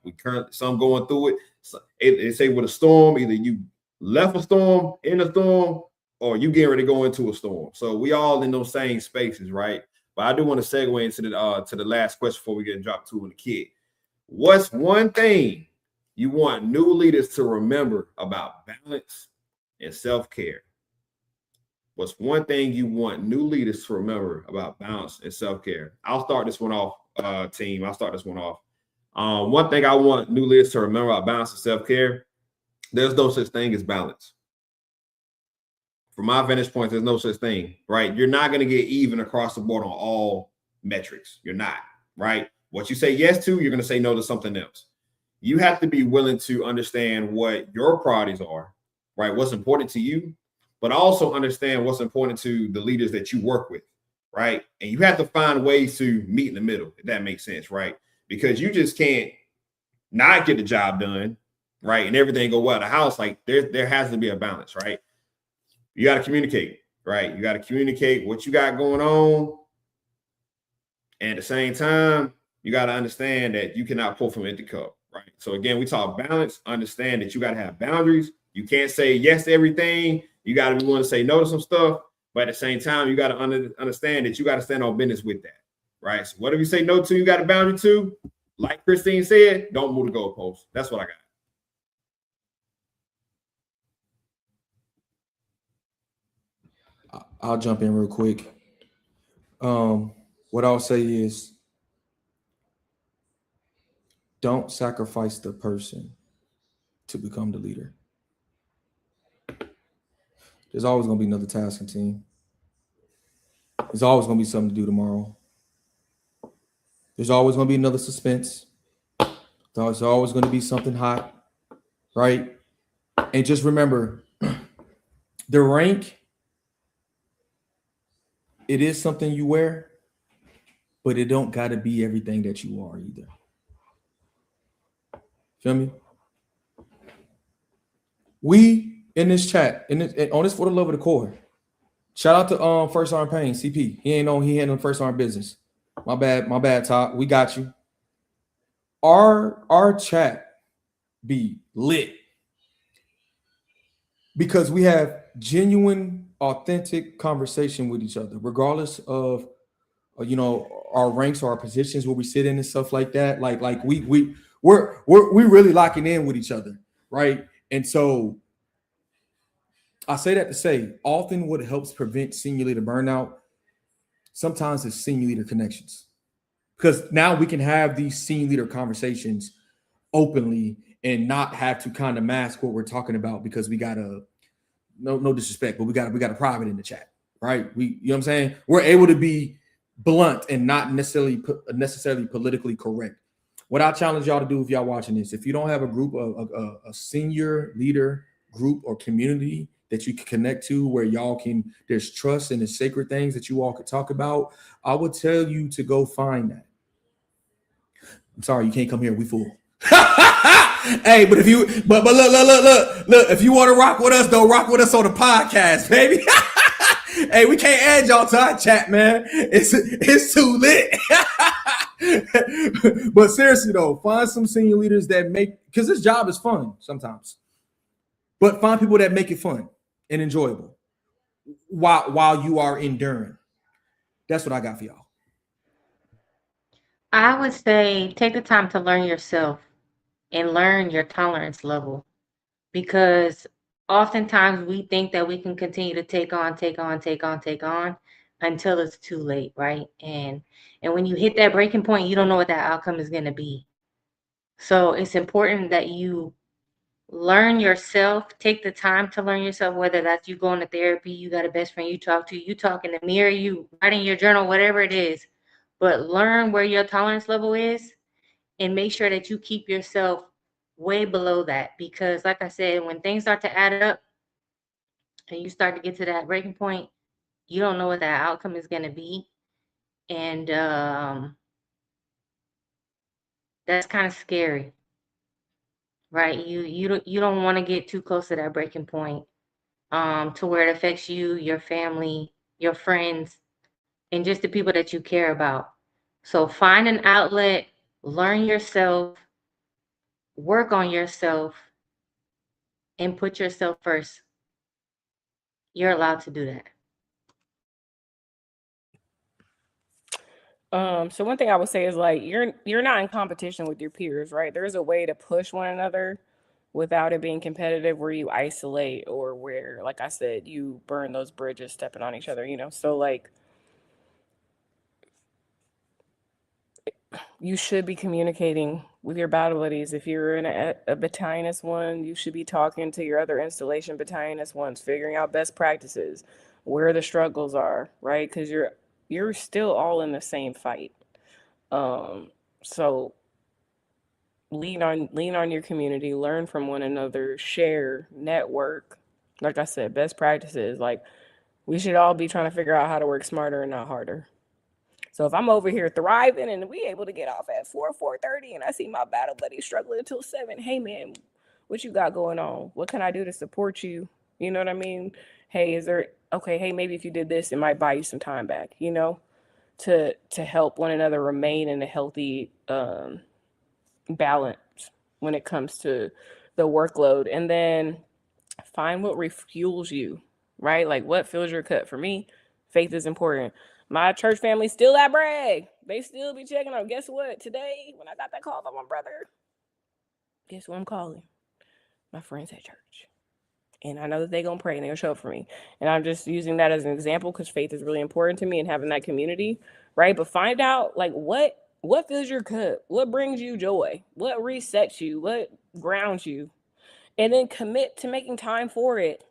Some going through it. They say with a storm, either you left a storm, in a storm, or you getting ready to go into a storm. So we all in those same spaces, right? But I do want to segue into the last question before we get dropped to in the kid. What's one thing you want new leaders to remember about balance and self-care? What's one thing you want new leaders to remember about balance and self-care? I'll start this one off, team. I'll start this one off. One thing I want new leaders to remember about balance and self-care: there's no such thing as balance. From my vantage point, there's no such thing, right? You're not going to get even across the board on all metrics. You're not, right? What you say yes to, you're going to say no to something else. You have to be willing to understand what your priorities are, right? What's important to you, but also understand what's important to the leaders that you work with, right? And you have to find ways to meet in the middle, if that makes sense, right? Because you just can't not get the job done, right? And everything go well at the house. Like there has to be a balance, right? You got to communicate, right? You got to communicate what you got going on. And at the same time, you got to understand that you cannot pull from an empty cup, right? So again, we talk balance. Understand that you got to have boundaries. You can't say yes to everything. You got to be willing to say no to some stuff. But at the same time, you got to understand that you got to stand on business with that, right? So whatever you say no to, you got a boundary to. Like Christine said, don't move the goalpost. That's what I got. I'll jump in real quick. What I'll say is, don't sacrifice the person to become the leader. There's always going to be another tasking team. There's always going to be something to do tomorrow. There's always going to be another suspense. There's always going to be something hot, right? And just remember, the rank, it is something you wear, but it don't got to be everything that you are either. Feel me? We in this chat, on this For the Love of the Core. Shout out to First Arm Pain, CP. He handling First Arm business. My bad, Todd. We got you. Our chat be lit because we have genuine, authentic conversation with each other, regardless of our ranks or our positions where we sit in and stuff like that. Like we're really locking in with each other, right? And so I say that to say, often what helps prevent senior leader burnout sometimes is senior leader connections, because now we can have these senior leader conversations openly and not have to kind of mask what we're talking about, because we got no disrespect, but we got a private in the chat, right? You know what I'm saying? We're able to be blunt and not necessarily politically correct. What I challenge y'all to do, if y'all watching this, if you don't have a group of a senior leader group or community that you can connect to, where y'all can, there's trust and there's sacred things that you all could talk about, I would tell you to go find that. I'm sorry, you can't come here. We full. Hey, but look, if you want to rock with us, don't rock with us on the podcast, baby. Hey, we can't add y'all to our chat, man. It's too lit. But seriously though, find some senior leaders that because this job is fun sometimes, but find people that make it fun and enjoyable while you are enduring. That's what I got for y'all. I would say take the time to learn yourself and learn your tolerance level, because oftentimes we think that we can continue to take on until it's too late, right? And when you hit that breaking point, you don't know what that outcome is going to be. So it's important that you learn yourself, take the time to learn yourself, whether that's you going to therapy, you got a best friend you talk in the mirror, you write in your journal, whatever it is. But learn where your tolerance level is and make sure that you keep yourself way below that. Because like I said, when things start to add up and you start to get to that breaking point, you don't know what that outcome is going to be. And that's kind of scary, right? You don't want to get too close to that breaking point to where it affects you, your family, your friends, and just the people that you care about. So find an outlet, learn yourself, work on yourself, and put yourself first. You're allowed to do that. So one thing I would say is, like, you're not in competition with your peers, right? There's a way to push one another without it being competitive, where you isolate or where, like I said, you burn those bridges stepping on each other, So like, you should be communicating with your battle buddies. If you're in a battalion S1, you should be talking to your other installation battalion S1s, figuring out best practices, where the struggles are, right? Because you're still all in the same fight. So lean on your community, learn from one another, share, network. Like I said, best practices. Like, we should all be trying to figure out how to work smarter and not harder. So if I'm over here thriving and we able to get off at 4:30 and I see my battle buddy struggling until 7, hey man, what you got going on? What can I do to support you? You know what I mean? Hey, hey, maybe if you did this, it might buy you some time back, to help one another remain in a healthy balance when it comes to the workload. And then find what refuels you, right? Like, what fills your cup? For me, faith is important. My church family still at Bragg. They still be checking on. Guess what? Today, when I got that call from my brother, guess what I'm calling? My friends at church. And I know that they're going to pray and they'll show up for me. And I'm just using that as an example because faith is really important to me and having that community, right? But find out, like, what fills your cup? What brings you joy? What resets you? What grounds you? And then commit to making time for it.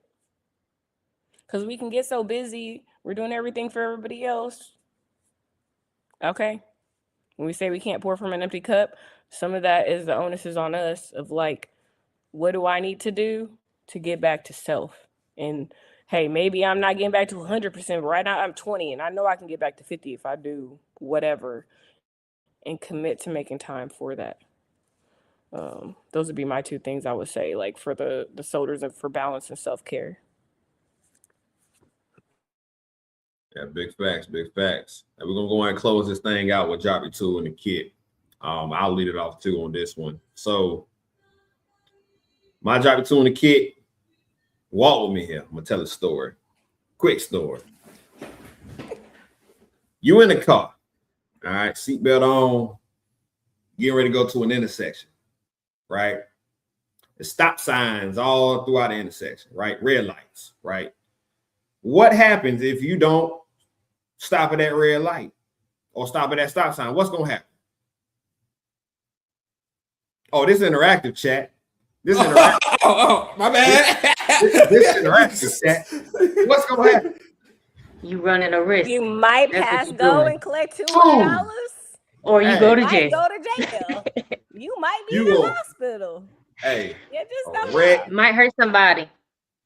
Because we can get so busy, we're doing everything for everybody else. Okay? When we say we can't pour from an empty cup, some of that is the onus is on us of, like, what do I need to do to get back to self? And hey, maybe I'm not getting back to 100%, but right now I'm 20 and I know I can get back to 50 if I do whatever, and commit to making time for that. Those would be my two things I would say, like for the soldiers and for balance and self-care. Yeah, big facts, big facts. And we're gonna go and close this thing out with drop your tool in the kit. I'll lead it off too on this one. So my drop your tool in the kit. Walk with me here. I'm gonna tell a story. Quick story. You in the car, all right, seatbelt on, getting ready to go to an intersection, right? The stop signs all throughout the intersection, right? Red lights, right? What happens if you don't stop at that red light or stop at that stop sign? What's gonna happen? Oh, this is interactive, chat. This is interactive. Oh, my bad. This interactive, chat. What's gonna happen? You running a risk. You might That's what pass you're go doing. and collect $200, Or you Hey. go to might jail. go to jail. You might be You in the will- hospital. Hey, You just a don't wreck. know. Might hurt somebody.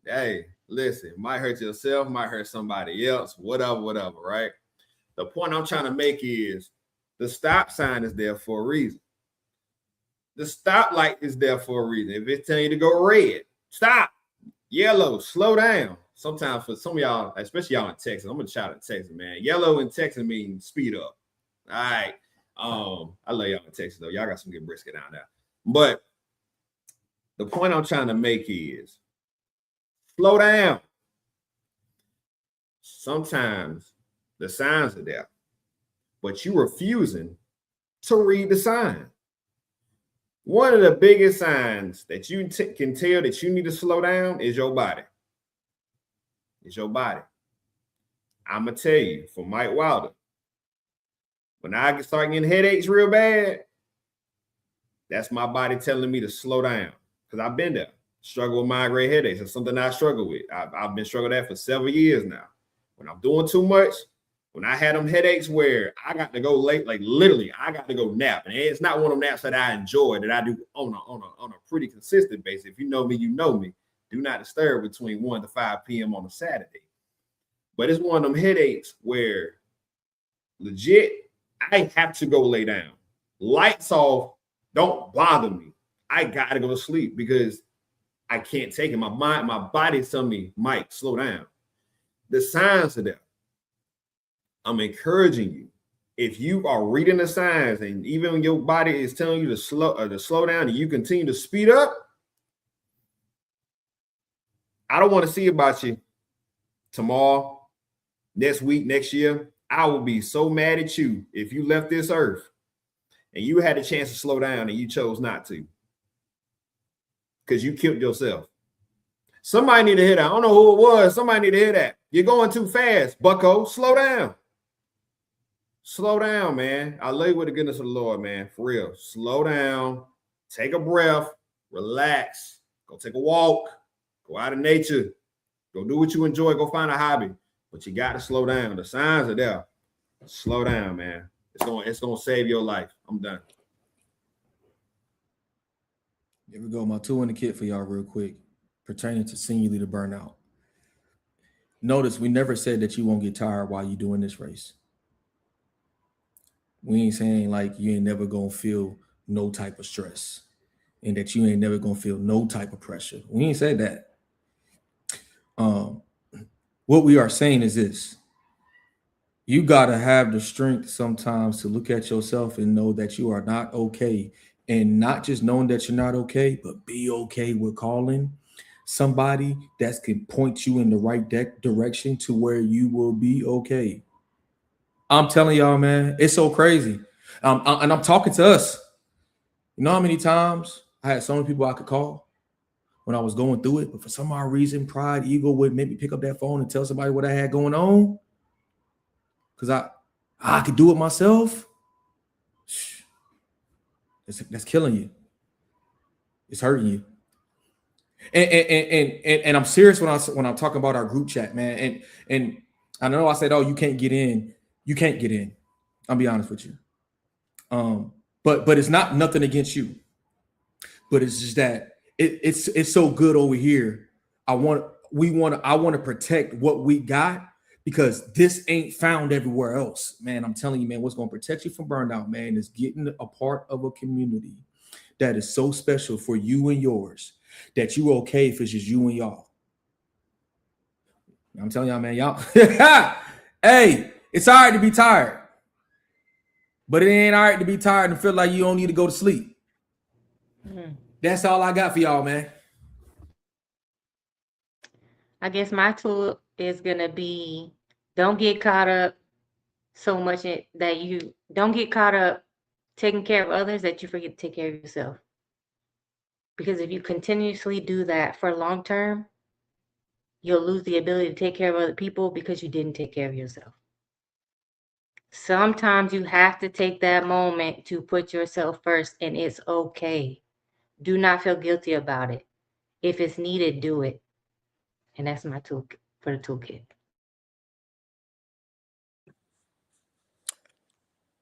hey, listen, might hurt yourself, might hurt somebody else, whatever, right? The point I'm trying to make is the stop sign is there for a reason. The stoplight is there for a reason. If it's telling you to go red, stop. Yellow, slow down. Sometimes for some of y'all, especially y'all in Texas, I'm gonna shout at Texas, man. Yellow in Texas means speed up. All right. I love y'all in Texas though. Y'all got some good brisket down there. But the point I'm trying to make is slow down. Sometimes the signs are there, but you refusing to read the sign. One of the biggest signs that you can tell that you need to slow down is your body. It's your body. I'm going to tell you, for Mike Wilder, when I start getting headaches real bad, that's my body telling me to slow down. Because I've been there. Struggle with migraine headaches. It's something I struggle with. I've been struggling with that for several years now. When I'm doing too much, when I had them headaches where I got to go late, like literally, I got to go nap. And it's not one of them naps that I enjoy, that I do on a pretty consistent basis. If you know me, you know me. Do not disturb between 1 to 5 p.m. on a Saturday. But it's one of them headaches where legit, I have to go lay down. Lights off, don't bother me. I got to go to sleep because I can't take it. My body's telling me, Mike, slow down. The signs are there. I'm encouraging you. If you are reading the signs and even when your body is telling you to slow down and you continue to speed up, I don't want to see about you tomorrow, next week, next year. I will be so mad at you if you left this earth and you had a chance to slow down and you chose not to because you killed yourself. Somebody need to hear that. I don't know who it was. Somebody need to hear that. You're going too fast, bucko. Slow down. Slow down, man. I lay with the goodness of the Lord, man. For real. Slow down. Take a breath. Relax. Go take a walk. Go out in nature. Go do what you enjoy. Go find a hobby. But you got to slow down. The signs are there. Slow down, man. It's gonna save your life. I'm done. Here we go. My tool in the kit for y'all real quick, pertaining to senior leader burnout. Notice we never said that you won't get tired while you're doing this race. We ain't saying like you ain't never gonna feel no type of stress and that you ain't never gonna feel no type of pressure. We ain't said that. What we are saying is this. You gotta have the strength sometimes to look at yourself and know that you are not okay. And not just knowing that you're not okay, but be okay with calling somebody that can point you in the right direction to where you will be okay. I'm telling y'all, man, it's so crazy. And I'm talking to us. You know how many times I had so many people I could call when I was going through it, but for some odd reason, pride, ego would make me pick up that phone and tell somebody what I had going on. Because I could do it myself. That's killing you. It's hurting you. And I'm serious when I'm talking about our group chat, man. And I know I said, oh, you can't get in. You can't get in. I'll be honest with you. But it's not nothing against you. But it's just that it's so good over here. I want to protect what we got because this ain't found everywhere else, man. I'm telling you, man, what's going to protect you from burnout, man, is getting a part of a community that is so special for you and yours that you okay if it's just you and y'all. I'm telling y'all, man, y'all. Hey, it's all right to be tired, but it ain't all right to be tired and feel like you don't need to go to sleep. That's all I got for y'all, man. I guess my tool is gonna be, don't get caught up so much that you don't get caught up taking care of others that you forget to take care of yourself. Because if you continuously do that for long term, you'll lose the ability to take care of other people because you didn't take care of yourself. Sometimes you have to take that moment to put yourself first, and it's okay. Do not feel guilty about it. If it's needed, do it. And that's my tool for the toolkit.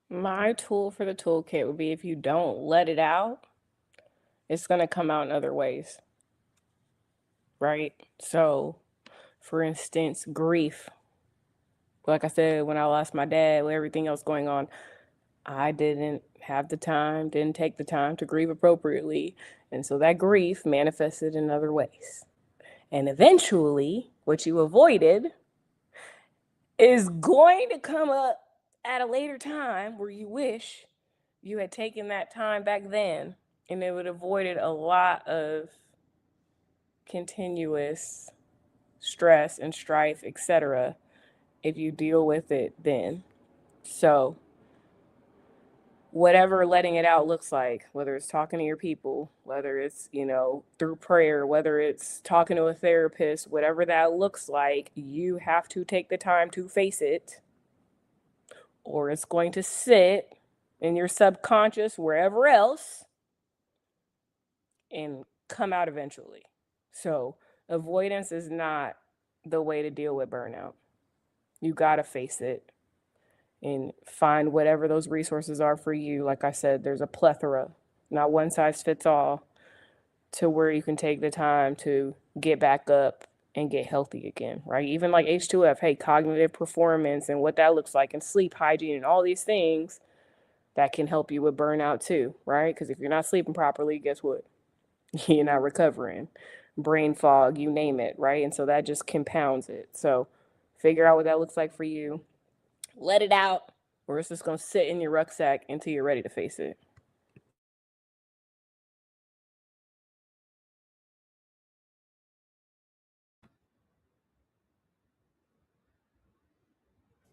My tool for the toolkit would be, if you don't let it out, it's going to come out in other ways, right? So, for instance, grief. Like I said, when I lost my dad, with everything else going on, I didn't have the time, didn't take the time to grieve appropriately. And so that grief manifested in other ways. And eventually, what you avoided is going to come up at a later time where you wish you had taken that time back then, and it would have avoided a lot of continuous stress and strife, etc., if you deal with it then. So whatever letting it out looks like, whether it's talking to your people, whether it's, through prayer, whether it's talking to a therapist, whatever that looks like, you have to take the time to face it, or it's going to sit in your subconscious, wherever else, and come out eventually. So avoidance is not the way to deal with burnout. You got to face it and find whatever those resources are for you. Like I said, there's a plethora, not one size fits all, to where you can take the time to get back up and get healthy again, right? Even like H2F, hey, cognitive performance and what that looks like, and sleep hygiene and all these things that can help you with burnout too, right? Because if you're not sleeping properly, guess what? You're not recovering. Brain fog, you name it, right? And so that just compounds it. So figure out what that looks like for you. Let it out, or it's just going to sit in your rucksack until you're ready to face it.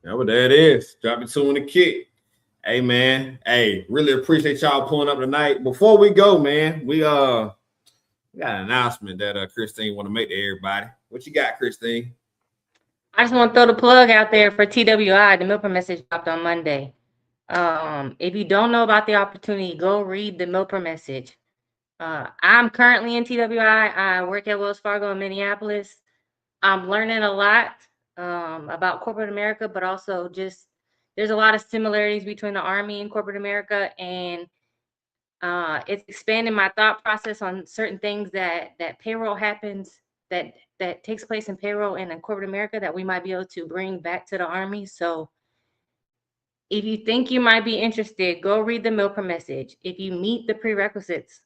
Yeah, but there it is. Drop it 2 in the kick. Hey, man. Hey, really appreciate y'all pulling up tonight. Before we go, man, we got an announcement that Christine want to make to everybody. What you got, Christine? I just want to throw the plug out there for TWI. The Milper message dropped on Monday. If you don't know about the opportunity, go read the Milper message. I'm currently in TWI. I work at Wells Fargo in Minneapolis. I'm learning a lot about corporate America, but also just there's a lot of similarities between the Army and corporate America, and it's expanding my thought process on certain things that payroll happens, that takes place in payroll and in corporate America, that we might be able to bring back to the Army. So if you think you might be interested, go read the Milper message. If you meet the prerequisites,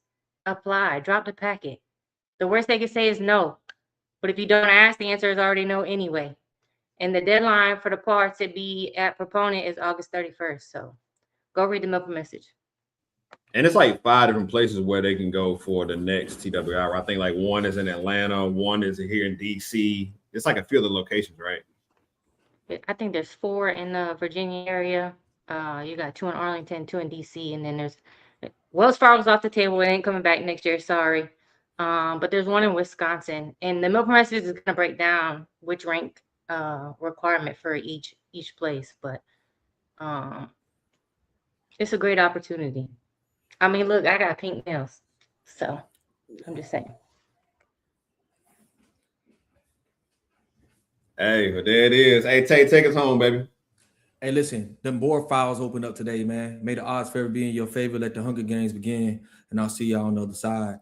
apply, drop the packet. The worst they can say is no. But if you don't ask, the answer is already no anyway. And the deadline for the parts to be at proponent is August 31st. So go read the Milper message. And it's like 5 different places where they can go for the next TWI. I think like one is in Atlanta, one is here in DC. It's like a few of the locations, right? I think there's 4 in the Virginia area. You got 2 in Arlington, 2 in DC, and then there's Wells Fargo's off the table. It ain't coming back next year. Sorry. But there's one in Wisconsin, and the Milper message is going to break down which rank requirement for each place. But it's a great opportunity. I mean, look, I got pink nails, so I'm just saying. Hey, but there it is. Hey, take us home, baby. Hey, listen, them board files opened up today, man. May the odds forever be in your favor. Let the Hunger Games begin, and I'll see y'all on the other side.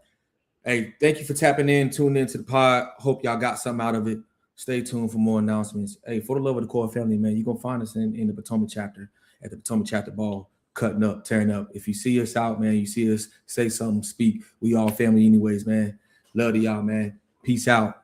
Hey, thank you for tapping in, tuning into the pod. Hope y'all got something out of it. Stay tuned for more announcements. Hey, for the love of the core family, man, you're going to find us in the Potomac chapter at the Potomac Chapter Ball, cutting up, tearing up. If you see us out, man, you see us, say something, speak. We all family anyways, man. Love to y'all, man. Peace out.